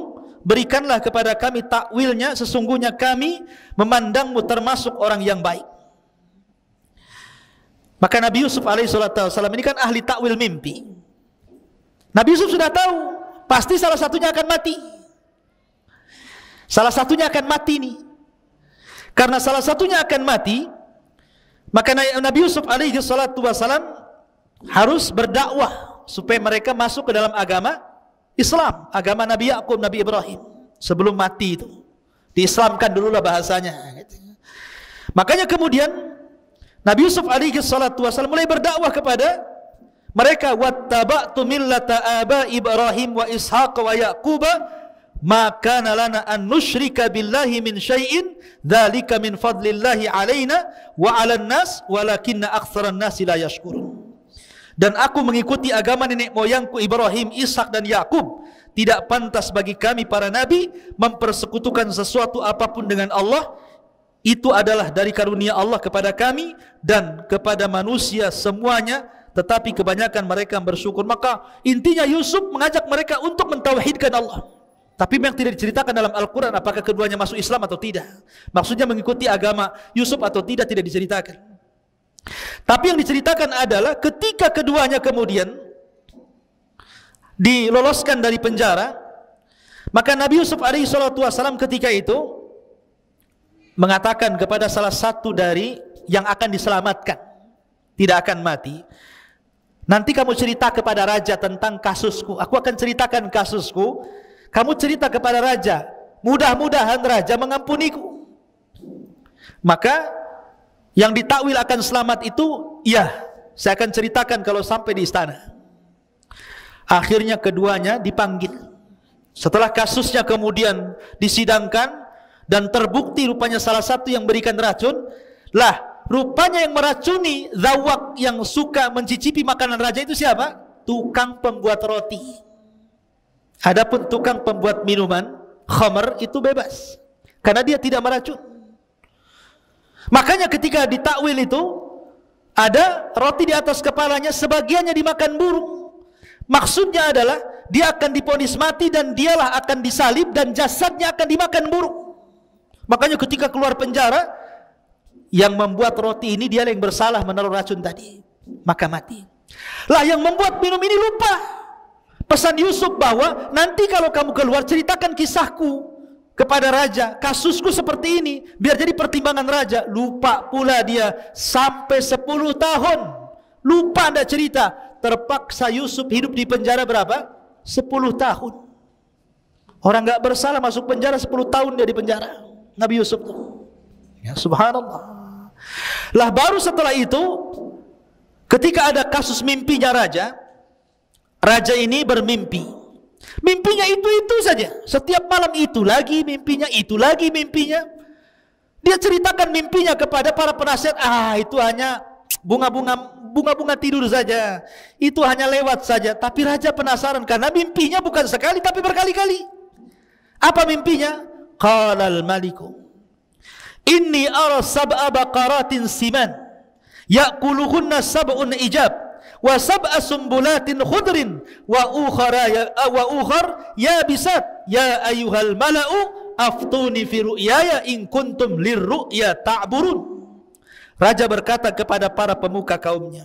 berikanlah kepada kami takwilnya, sesungguhnya kami memandangmu termasuk orang yang baik. Maka Nabi Yusuf alaihissalam ini kan ahli takwil mimpi. Nabi Yusuf sudah tahu pasti salah satunya akan mati. Salah satunya akan mati nih. Karena salah satunya akan mati, maka Nabi Yusuf alaihissalam harus berdakwah supaya mereka masuk ke dalam agama Islam, agama Nabi Yakub, Nabi Ibrahim. Sebelum mati itu diislamkan dululah bahasanya. Makanya kemudian Nabi Yusuf alaihissalam mulai berdakwah kepada mereka, wattaba'tu millata aba Ibrahim wa Ishaq wa Yaqub ma kana lana an nusyrika billahi min syai'in dzalika min fadlillahi alaina wa 'alan nas walakinna aktsaran nasi la yashkurun. Dan aku mengikuti agama nenek moyangku Ibrahim, Ishak dan Yakub. Tidak pantas bagi kami para nabi mempersekutukan sesuatu apapun dengan Allah. Itu adalah dari karunia Allah kepada kami dan kepada manusia semuanya, tetapi kebanyakan mereka bersyukur. Maka intinya Yusuf mengajak mereka untuk mentauhidkan Allah. Tapi memang tidak diceritakan dalam Al-Quran apakah keduanya masuk Islam atau tidak. Maksudnya mengikuti agama Yusuf atau tidak diceritakan. Tapi yang diceritakan adalah ketika keduanya kemudian diloloskan dari penjara, maka Nabi Yusuf alaihi salatu wasalam ketika itu mengatakan kepada salah satu dari yang akan diselamatkan, tidak akan mati, nanti kamu cerita kepada raja tentang kasusku, aku akan ceritakan kasusku, kamu cerita kepada raja, mudah-mudahan raja mengampuniku. Maka yang ditakwil akan selamat itu, ya, saya akan ceritakan kalau sampai di istana. Akhirnya keduanya dipanggil. Setelah kasusnya kemudian disidangkan dan terbukti rupanya salah satu yang berikan racun, lah rupanya yang meracuni zawak yang suka mencicipi makanan raja itu siapa? Tukang pembuat roti. Adapun tukang pembuat minuman khamr itu bebas karena dia tidak meracun. Makanya ketika ditakwil itu ada roti di atas kepalanya, sebagiannya dimakan burung. Maksudnya adalah dia akan divonis mati dan dialah akan disalib dan jasadnya akan dimakan burung. Makanya ketika keluar penjara, yang membuat roti ini dia yang bersalah menaruh racun tadi, maka mati. Lah yang membuat minum ini lupa pesan Yusuf bahwa nanti kalau kamu keluar ceritakan kisahku kepada raja, kasusku seperti ini, biar jadi pertimbangan raja. Lupa pula dia sampai 10 tahun. Lupa tidak cerita. Terpaksa Yusuf hidup di penjara berapa? 10 tahun. Orang enggak bersalah masuk penjara 10 tahun dia di penjara. Nabi Yusuf tuh. Ya subhanallah. Lah baru setelah itu ketika ada kasus mimpinya raja, raja ini bermimpi. Mimpinya itu saja. Setiap malam itu lagi mimpinya, itu lagi mimpinya. Dia ceritakan mimpinya kepada para penasihat. Itu hanya bunga-bunga tidur saja. Itu hanya lewat saja. Tapi raja penasaran karena mimpinya bukan sekali tapi berkali-kali. Apa mimpinya? Qala al-maliku inni ara sab'a baqaratin siman ya'kuluhunna sab'un ijab wa sab'a sumbulatin khudrin wa ukhar yabisat ya ayyuhal mala'u aftuni fi ru'yaya in kuntum lirru'ya ta'burun. Raja berkata kepada para pemuka kaumnya,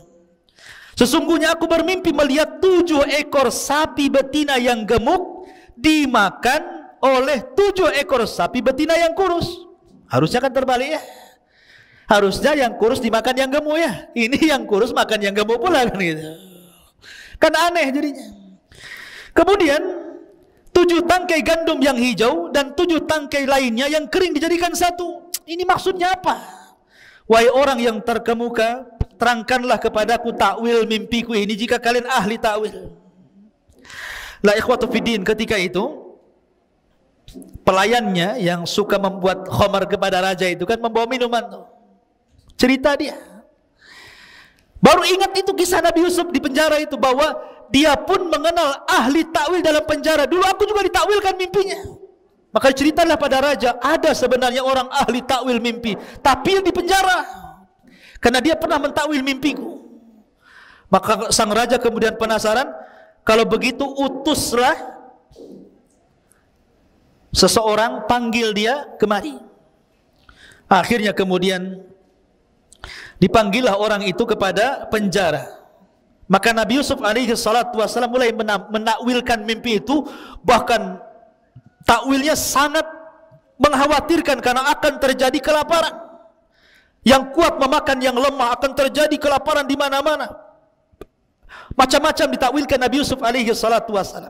sesungguhnya aku bermimpi melihat 7 ekor sapi betina yang gemuk dimakan oleh 7 ekor sapi betina yang kurus. Harusnya kan terbalik ya. Harusnya yang kurus dimakan yang gemuk ya. Ini yang kurus makan yang gemuk pula kan gitu. Kan aneh jadinya. Kemudian 7 tangkai gandum yang hijau dan 7 tangkai lainnya yang kering dijadikan satu. Ini maksudnya apa? Wahai orang yang terkemuka, terangkanlah kepadaku takwil mimpiku ini jika kalian ahli takwil. La ikhwatu fiddin, ketika itu pelayannya yang suka membuat khamar kepada raja itu kan membawa minuman tuh. Cerita dia. Baru ingat itu kisah Nabi Yusuf di penjara itu bahwa dia pun mengenal ahli takwil dalam penjara. Dulu aku juga ditakwilkan mimpinya. Maka ceritalah pada raja, ada sebenarnya orang ahli takwil mimpi, tapi yang di penjara karena dia pernah mentakwil mimpiku. Maka sang raja kemudian penasaran, kalau begitu utuslah seseorang, panggil dia kemari. Akhirnya kemudian dipanggillah orang itu kepada penjara. Maka Nabi Yusuf alaihi salatu wasallam mulai menakwilkan mimpi itu, bahkan takwilnya sangat mengkhawatirkan karena akan terjadi kelaparan. Yang kuat memakan yang lemah, akan terjadi kelaparan di mana-mana. Macam-macam ditakwilkan Nabi Yusuf alaihi salatu wasallam.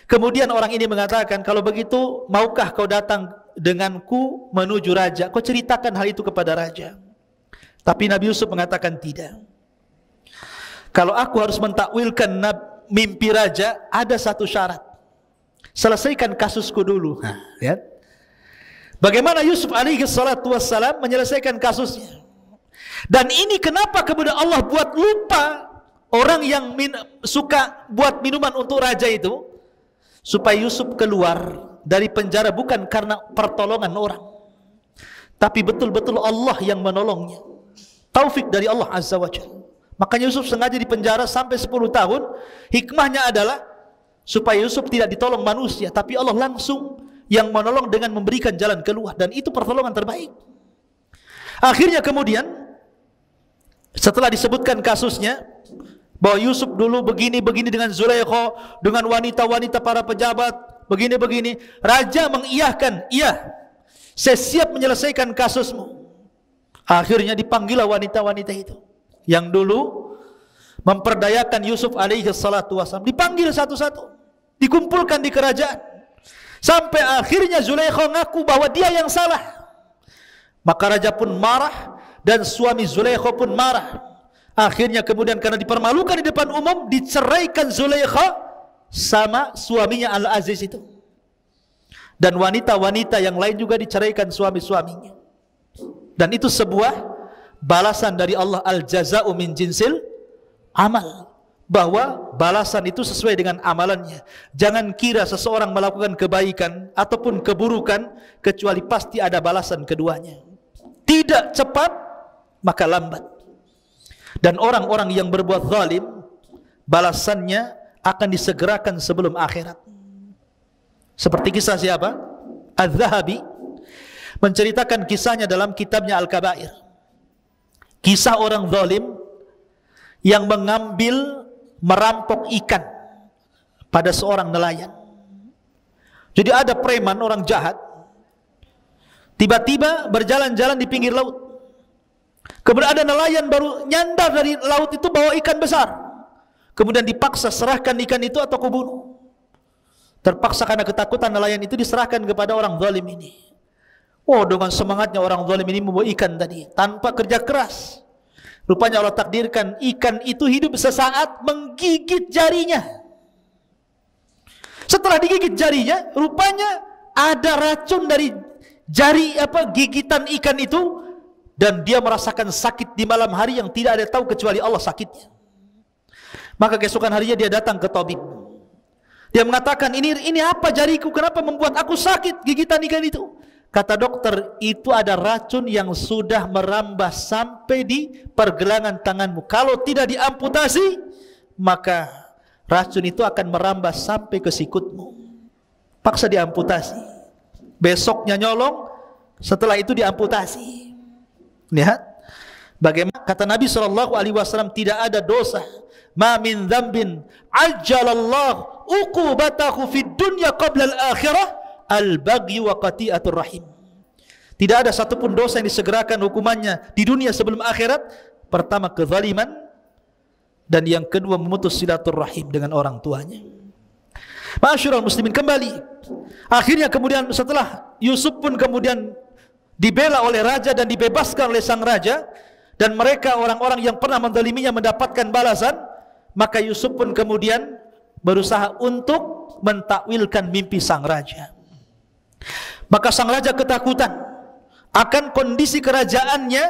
Kemudian orang ini mengatakan, kalau begitu maukah kau datang denganku menuju raja? Kau ceritakan hal itu kepada raja. Tapi Nabi Yusuf mengatakan tidak. Kalau aku harus mentakwilkan mimpi raja, ada satu syarat. selesaikan kasusku dulu. Nah, lihat. Bagaimana Yusuf alaihi salatu wassalam menyelesaikan kasusnya. Dan ini kenapa kemudian Allah buat lupa orang yang suka buat minuman untuk raja itu, supaya Yusuf keluar dari penjara bukan karena pertolongan orang, tapi betul-betul Allah yang menolongnya. Taufik dari Allah Azza wa Jalla. Makanya Yusuf sengaja di penjara sampai 10 tahun. Hikmahnya adalah supaya Yusuf tidak ditolong manusia, tapi Allah langsung yang menolong dengan memberikan jalan keluar, dan itu pertolongan terbaik. Akhirnya kemudian setelah disebutkan kasusnya bahwa Yusuf dulu begini-begini dengan Zulaikha, dengan wanita-wanita para pejabat, begini-begini, raja mengiyahkan, iya, saya siap menyelesaikan kasusmu. Akhirnya dipanggillah wanita-wanita itu yang dulu memperdayakan Yusuf alaihi salatu wassalam, dipanggil satu-satu, dikumpulkan di kerajaan, sampai akhirnya Zulaikha ngaku bahwa dia yang salah. Maka raja pun marah dan suami Zulaikha pun marah. Akhirnya kemudian karena dipermalukan di depan umum, diceraikan Zulaikha sama suaminya Al-Aziz itu, dan wanita-wanita yang lain juga diceraikan suami-suaminya. Dan itu sebuah balasan dari Allah, al-jaza'u min jinsil amal, bahwa balasan itu sesuai dengan amalannya. Jangan kira seseorang melakukan kebaikan ataupun keburukan kecuali pasti ada balasan keduanya. Tidak cepat maka lambat. Dan orang-orang yang berbuat zalim, balasannya akan disegerakan sebelum akhirat. Seperti kisah siapa? Az-Zahabi menceritakan kisahnya dalam kitabnya Al-Kabair. Kisah orang zalim yang merampok ikan pada seorang nelayan. Jadi ada preman, orang jahat, tiba-tiba berjalan-jalan di pinggir laut. Kemudian ada nelayan baru nyandar dari laut itu bawa ikan besar. Kemudian dipaksa serahkan ikan itu atau kubunuh. Terpaksa karena ketakutan, nelayan itu diserahkan kepada orang zalim ini. Oh, dengan semangatnya orang zalim ini membawa ikan tadi tanpa kerja keras. Rupanya Allah takdirkan ikan itu hidup sesaat menggigit jarinya. Setelah digigit jarinya, rupanya ada racun dari gigitan ikan itu, dan dia merasakan sakit di malam hari yang tidak ada tahu kecuali Allah sakitnya. Maka keesokan harinya dia datang ke tabib. Dia mengatakan, ini apa jariku, kenapa membuat aku sakit gigitan ikan itu? Kata dokter, itu ada racun yang sudah merambah sampai di pergelangan tanganmu. Kalau tidak diamputasi, maka racun itu akan merambah sampai ke sikutmu. Paksa diamputasi. Besoknya nyolong, setelah itu diamputasi. Lihat bagaimana kata Nabi SAW, tidak ada dosa, ma min dzambin ajjalallahu uqubatahu fid dunya qabla al-akhirah al-baghi wa qati'atur rahim. Tidak ada satupun dosa yang disegerakan hukumannya di dunia sebelum akhirat. Pertama kezaliman, dan yang kedua memutus silaturahim dengan orang tuanya. Ma'asyiral muslimin, kembali. Akhirnya kemudian setelah Yusuf pun kemudian dibela oleh raja dan dibebaskan oleh sang raja, dan mereka orang-orang yang pernah menzaliminya mendapatkan balasan, maka Yusuf pun kemudian berusaha untuk mentakwilkan mimpi sang raja. Maka sang raja ketakutan akan kondisi kerajaannya,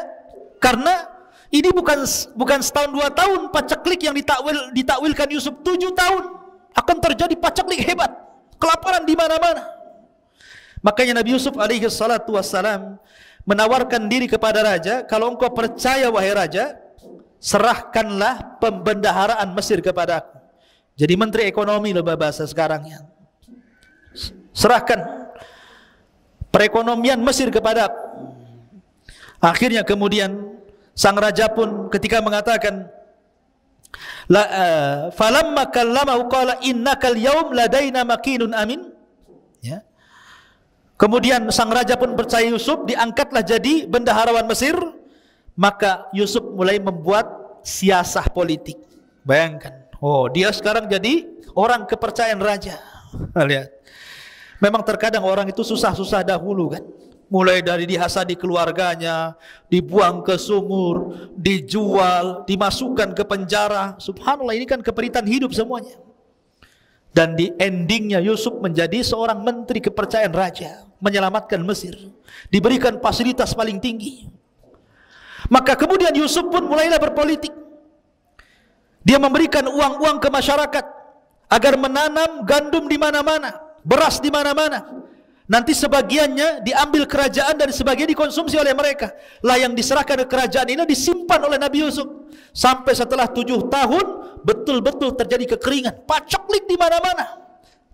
karena ini bukan setahun 2 tahun paceklik yang ditakwilkan Yusuf, 7 tahun akan terjadi paceklik hebat, kelaparan di mana-mana. Makanya Nabi Yusuf alaihi salatu wassalam menawarkan diri kepada raja, kalau engkau percaya wahai raja, serahkanlah pembendaharaan Mesir kepadaku. Jadi menteri ekonomi loh bahasa sekarangnya. Serahkan perekonomian Mesir kepada aku. Akhirnya kemudian sang raja pun ketika mengatakan, falamma kallamahu qala innakal yaum ladaina makinun amin. Ya. Kemudian sang raja pun percaya Yusuf, diangkatlah jadi bendaharawan Mesir. Maka Yusuf mulai membuat siasah politik. Bayangkan, oh dia sekarang jadi orang kepercayaan raja. Lihat. Memang terkadang orang itu susah-susah dahulu kan. Mulai dari dihasadi keluarganya, dibuang ke sumur, dijual, dimasukkan ke penjara. Subhanallah, ini kan keperitan hidup semuanya. Dan di endingnya Yusuf menjadi seorang menteri kepercayaan raja, menyelamatkan Mesir, diberikan fasilitas paling tinggi. Maka kemudian Yusuf pun mulailah berpolitik. Dia memberikan uang-uang ke masyarakat agar menanam gandum di mana-mana, beras di mana-mana. Nanti sebagiannya diambil kerajaan dan sebagian dikonsumsi oleh mereka. Lah yang diserahkan ke kerajaan ini disimpan oleh Nabi Yusuf. Sampai setelah 7 tahun betul-betul terjadi kekeringan, paceklik di mana-mana.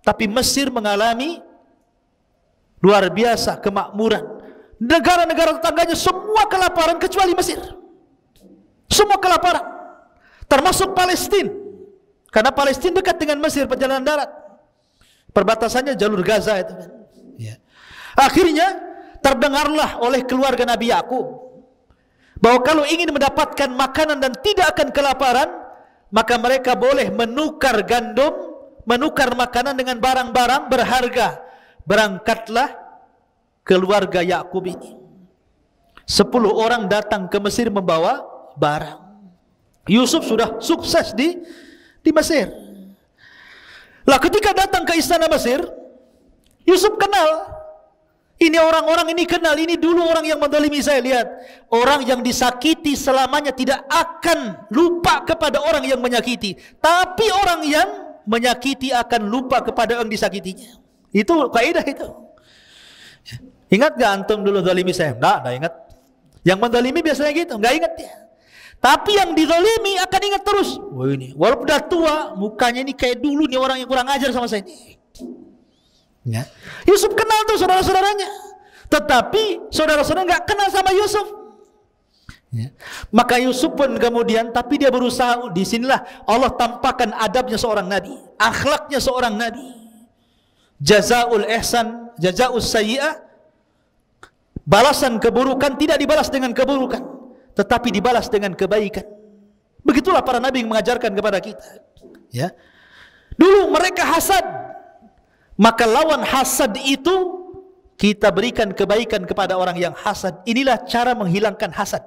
Tapi Mesir mengalami luar biasa kemakmuran. Negara-negara tetangganya semua kelaparan kecuali Mesir. Semua kelaparan. Termasuk Palestina. Karena Palestina dekat dengan Mesir perjalanan darat. Perbatasannya jalur Gaza itu kan. Ya. Akhirnya terdengarlah oleh keluarga Nabi Yakub bahwa kalau ingin mendapatkan makanan dan tidak akan kelaparan, maka mereka boleh menukar gandum, menukar makanan dengan barang-barang berharga. Berangkatlah keluarga Yakub ini. 10 orang datang ke Mesir membawa barang. Yusuf sudah sukses di Mesir. Lah ketika datang ke istana Mesir, Yusuf kenal. Ini orang-orang ini kenal, ini dulu orang yang menzalimi saya. Lihat, orang yang disakiti selamanya tidak akan lupa kepada orang yang menyakiti. Tapi orang yang menyakiti akan lupa kepada orang disakitinya. Itu kaidah itu. Ingat gak antum dulu zalimi saya? Enggak ingat. Yang menzalimi biasanya gitu, enggak ingat dia. Tapi yang dizalimi akan ingat terus. Wah ini, walaupun udah tua, mukanya ini kayak dulu nih orang yang kurang ajar sama saya ini. Ya. Yusuf kenal tuh saudara-saudaranya, tetapi saudara-saudara nggak kenal sama Yusuf. Ya. Maka Yusuf pun kemudian, tapi dia berusaha. Disinilah Allah tampakkan adabnya seorang nabi, akhlaknya seorang nabi. Jazaul ihsan, jazaus sayyi'ah, balasan keburukan tidak dibalas dengan keburukan, tetapi dibalas dengan kebaikan. Begitulah para nabi yang mengajarkan kepada kita. Ya. Dulu mereka hasad, maka lawan hasad itu kita berikan kebaikan kepada orang yang hasad. Inilah cara menghilangkan hasad.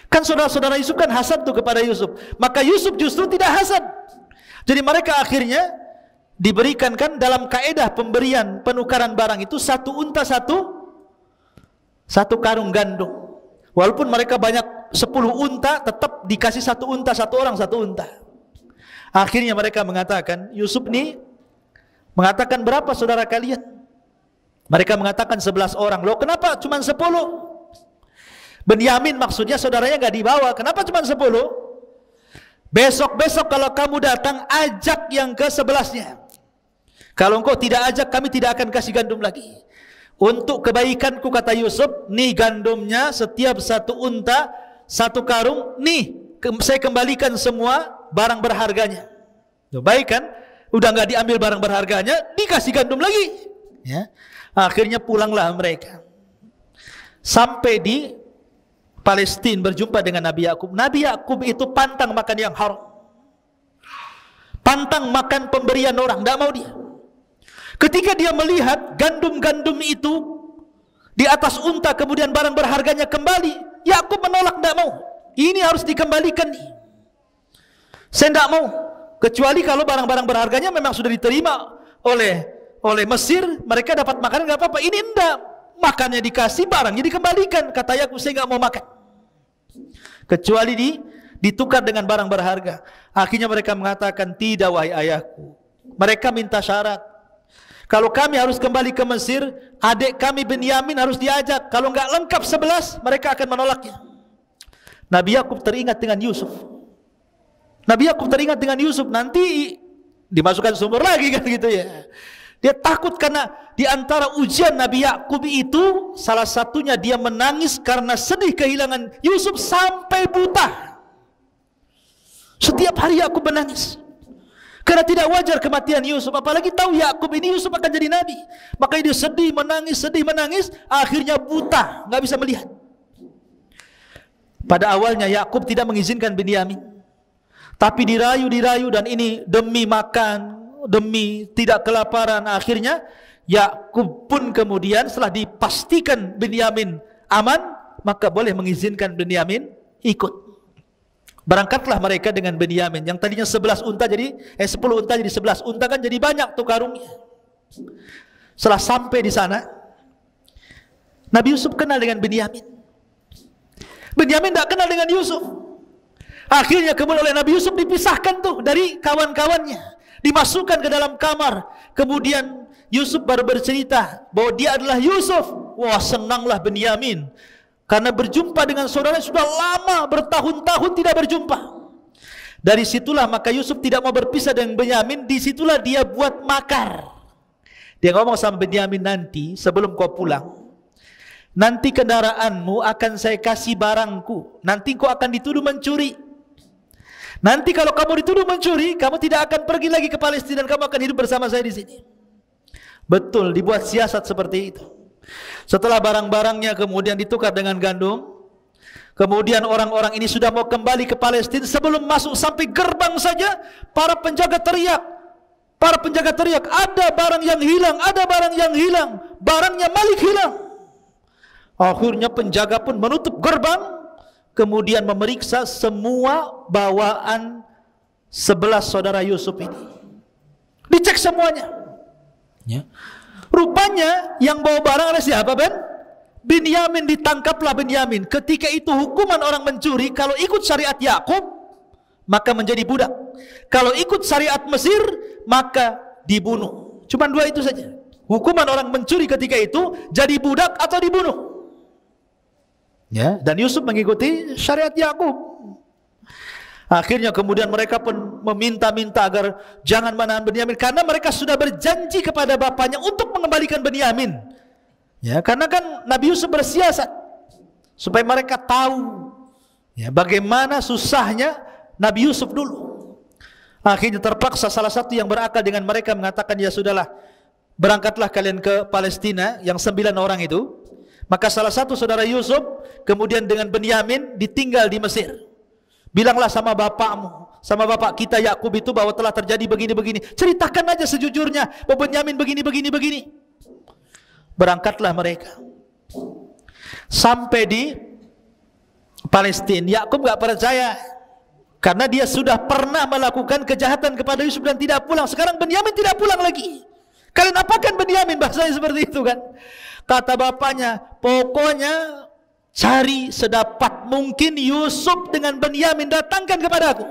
Kan saudara-saudara Yusuf kan hasad tuh kepada Yusuf. Maka Yusuf justru tidak hasad. Jadi mereka akhirnya diberikan kan dalam kaedah pemberian penukaran barang itu 1 unta 1 karung gandum. Walaupun mereka banyak 10 unta, tetap dikasih 1 unta, 1 orang 1 unta. Akhirnya mereka mengatakan, Yusuf nih mengatakan, berapa saudara kalian? Mereka mengatakan 11 orang. Loh kenapa cuma 10? Benyamin maksudnya saudaranya gak dibawa. Kenapa cuma 10? Besok-besok kalau kamu datang, ajak yang ke-11-nya. Kalau engkau tidak ajak, kami tidak akan kasih gandum lagi. Untuk kebaikanku, kata Yusuf, nih gandumnya, setiap 1 unta 1 karung, nih saya kembalikan semua barang berharganya. Tuh, baik kan? Udah nggak diambil barang berharganya, dikasih gandum lagi. Ya. Akhirnya pulanglah mereka. Sampai di Palestina berjumpa dengan Nabi Yakub. Nabi Yakub itu pantang makan yang haram. Pantang makan pemberian orang, tidak mau dia. Ketika dia melihat gandum-gandum itu di atas unta, kemudian barang berharganya kembali, Yakub menolak, tidak mau. Ini harus dikembalikan nih. Saya tidak mau. Kecuali kalau barang-barang berharganya memang sudah diterima oleh Mesir, mereka dapat makanan, nggak apa-apa. Ini enggak, makannya dikasih, barangnya dikembalikan. Kata Yakub, saya nggak mau makan kecuali ditukar dengan barang berharga. Akhirnya mereka mengatakan, tidak wahai ayahku. Mereka minta syarat. Kalau kami harus kembali ke Mesir, adik kami Benyamin harus diajak. Kalau nggak lengkap 11, mereka akan menolaknya. Nabi Yakub teringat dengan Yusuf. Nabi Yakub teringat dengan Yusuf, nanti dimasukkan sumur lagi kan gitu ya. Dia takut karena di antara ujian Nabi Yakub itu salah satunya dia menangis karena sedih kehilangan Yusuf sampai buta. Setiap hari Yakub menangis karena tidak wajar kematian Yusuf, apalagi tahu Yakub ini Yusuf akan jadi nabi. Makanya dia sedih menangis, akhirnya buta, nggak bisa melihat. Pada awalnya Yakub tidak mengizinkan Benyamin, tapi dirayu dan ini demi makan, demi tidak kelaparan. Akhirnya Yakub pun kemudian setelah dipastikan Benyamin aman, maka boleh mengizinkan Benyamin ikut. Berangkatlah mereka dengan Benyamin. Yang tadinya 11 unta jadi 10 unta jadi 11 unta, kan jadi banyak tuh karungnya. Setelah sampai di sana, Nabi Yusuf kenal dengan Benyamin. Benyamin tidak kenal dengan Yusuf. Akhirnya kemudian oleh Nabi Yusuf dipisahkan tuh dari kawan-kawannya, dimasukkan ke dalam kamar. Kemudian Yusuf baru bercerita bahwa dia adalah Yusuf. Wah, senanglah Benyamin karena berjumpa dengan saudaranya, sudah lama, bertahun-tahun tidak berjumpa. Dari situlah maka Yusuf tidak mau berpisah dengan Benyamin. Disitulah dia buat makar. Dia ngomong sama Benyamin, nanti sebelum kau pulang, nanti kendaraanmu akan saya kasih barangku. Nanti kau akan dituduh mencuri. Nanti kalau kamu dituduh mencuri, kamu tidak akan pergi lagi ke Palestina dan kamu akan hidup bersama saya di sini. Betul, dibuat siasat seperti itu. Setelah barang-barangnya kemudian ditukar dengan gandum, kemudian orang-orang ini sudah mau kembali ke Palestina. Sebelum masuk sampai gerbang saja, para penjaga teriak. Ada barang yang hilang, ada barang yang hilang. Barangnya Malik hilang. Akhirnya penjaga pun menutup gerbang, kemudian memeriksa semua bawaan 11 saudara Yusuf ini. Dicek semuanya. Ya. Rupanya yang bawa barang adalah siapa, Ben? Benyamin. Ditangkaplah Benyamin. Ketika itu hukuman orang mencuri, kalau ikut syariat Yakub maka menjadi budak. Kalau ikut syariat Mesir maka dibunuh. Cuma dua itu saja. Hukuman orang mencuri ketika itu jadi budak atau dibunuh. Ya, dan Yusuf mengikuti syariat Yakub. Akhirnya kemudian mereka pun meminta-minta agar jangan menahan Benyamin, karena mereka sudah berjanji kepada bapaknya untuk mengembalikan Benyamin. Ya, karena kan Nabi Yusuf bersiasat supaya mereka tahu ya bagaimana susahnya Nabi Yusuf dulu. Akhirnya terpaksa salah satu yang berakal dengan mereka mengatakan, ya sudahlah, berangkatlah kalian ke Palestina, yang 9 orang itu. Maka salah satu saudara Yusuf kemudian dengan Benyamin ditinggal di Mesir. Bilanglah sama bapakmu, sama bapak kita Yakub itu, bahwa telah terjadi begini-begini. Ceritakan aja sejujurnya bahwa Benyamin begini-begini. Berangkatlah mereka. Sampai di Palestina, Yakub gak percaya, karena dia sudah pernah melakukan kejahatan kepada Yusuf dan tidak pulang. Sekarang Benyamin tidak pulang lagi. Kalian apakan Benyamin? Bahasanya seperti itu kan. Kata bapaknya, pokoknya cari sedapat mungkin Yusuf dengan Benyamin, datangkan kepada aku.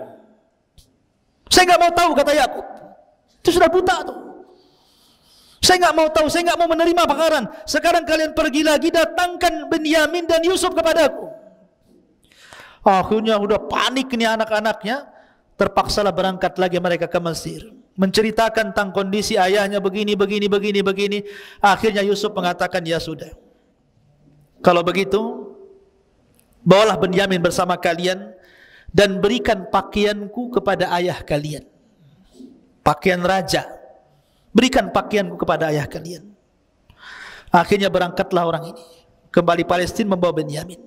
Saya nggak mau tahu, kata Yakub. Itu sudah buta tuh. Saya nggak mau tahu, saya nggak mau menerima bakaran. Sekarang kalian pergi lagi, datangkan Benyamin dan Yusuf kepada aku. Akhirnya udah panik nih anak-anaknya. Terpaksalah berangkat lagi mereka ke Mesir, menceritakan tentang kondisi ayahnya begini. Akhirnya Yusuf mengatakan, ya sudah, kalau begitu bawalah Benyamin bersama kalian dan berikan pakaianku kepada ayah kalian, pakaian raja, berikan pakaianku kepada ayah kalian. Akhirnya berangkatlah orang ini kembali Palestina membawa Benyamin.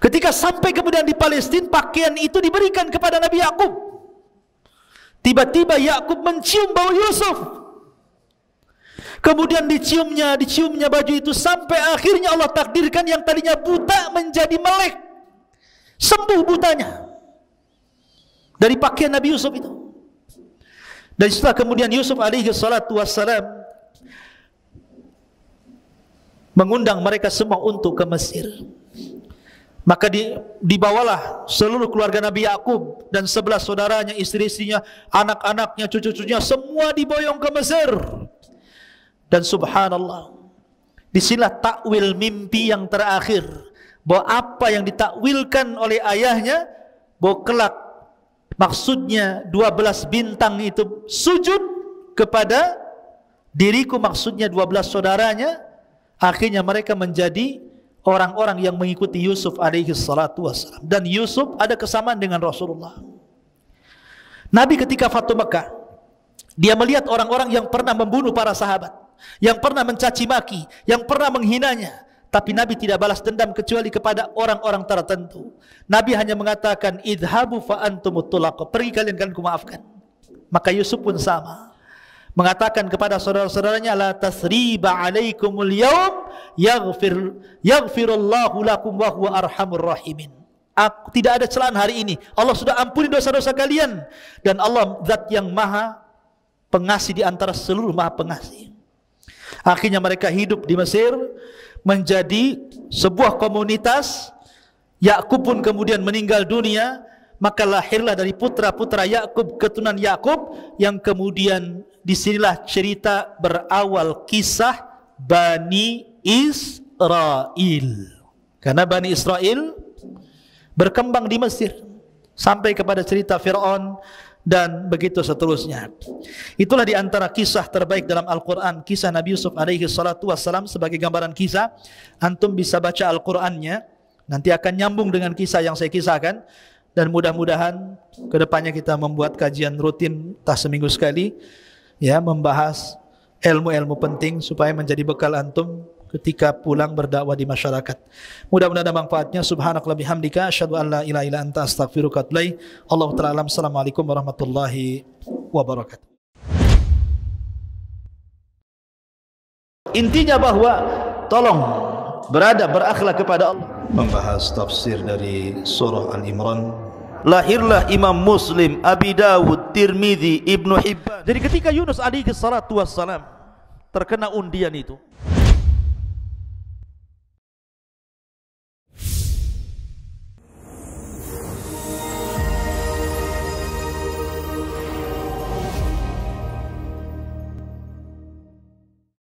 Ketika sampai kemudian di Palestina, pakaian itu diberikan kepada Nabi Yakub. Tiba-tiba Yakub mencium bau Yusuf. Kemudian diciumnya baju itu, sampai akhirnya Allah takdirkan yang tadinya buta menjadi melek, sembuh butanya dari pakaian Nabi Yusuf itu. Dan setelah kemudian Yusuf alaihi salatu wassalam mengundang mereka semua untuk ke Mesir. Maka dibawalah seluruh keluarga Nabi Yakub dan 11 saudaranya, istri-istrinya, anak-anaknya, cucu-cucunya, semua diboyong ke Mesir. Dan subhanallah, disinilah takwil mimpi yang terakhir, bahwa apa yang ditakwilkan oleh ayahnya, bahwa kelak maksudnya 12 bintang itu sujud kepada diriku, maksudnya 12 saudaranya. Akhirnya mereka menjadi orang-orang yang mengikuti Yusuf alaihi salatu wassalam. Dan Yusuf ada kesamaan dengan Rasulullah. Nabi ketika Fatu Mekah, dia melihat orang-orang yang pernah membunuh para sahabat, yang pernah mencaci maki, yang pernah menghinanya. Tapi Nabi tidak balas dendam kecuali kepada orang-orang tertentu. Nabi hanya mengatakan, idhabu fa antumut tulaqah, pergi kalian kumaafkan. Maka Yusuf pun sama, mengatakan kepada saudara-saudaranya, la tasriba alaikumul yaum yaghfirullahu lakum wa huwa arhamur rahimin. tidak ada celaan hari ini. Allah sudah ampuni dosa-dosa kalian. Dan Allah zat yang maha pengasih di antara seluruh maha pengasih. Akhirnya mereka hidup di Mesir menjadi sebuah komunitas. Yakub pun kemudian meninggal dunia, maka lahirlah dari putra-putra Yakub, keturunan Yakub, yang kemudian disinilah cerita berawal kisah Bani Israel. Karena Bani Israel berkembang di Mesir sampai kepada cerita Fir'aun dan begitu seterusnya. Itulah di antara kisah terbaik dalam Al-Quran, kisah Nabi Yusuf alaihi salatu wassalam. Sebagai gambaran kisah, antum bisa baca Al-Qurannya, nanti akan nyambung dengan kisah yang saya kisahkan. Dan mudah-mudahan kedepannya kita membuat kajian rutin entah seminggu sekali, ya, membahas ilmu-ilmu penting supaya menjadi bekal antum ketika pulang berdakwah di masyarakat. Mudah-mudahan ada manfaatnya. Subhanakallahumma bihamdika asyhadu an la ilaha illa anta astaghfiruka wa atubu ilaik. Allahu ta'ala alam. Assalamualaikum warahmatullahi wabarakatuh. Intinya bahwa tolong berakhlak kepada Allah. Membahas tafsir dari surah Al-Imran. Lahirlah Imam Muslim, Abi Dawud, Tirmidzi, Ibnu Hibban. Jadi ketika Yunus alaihi salatu wassalam terkena undian itu,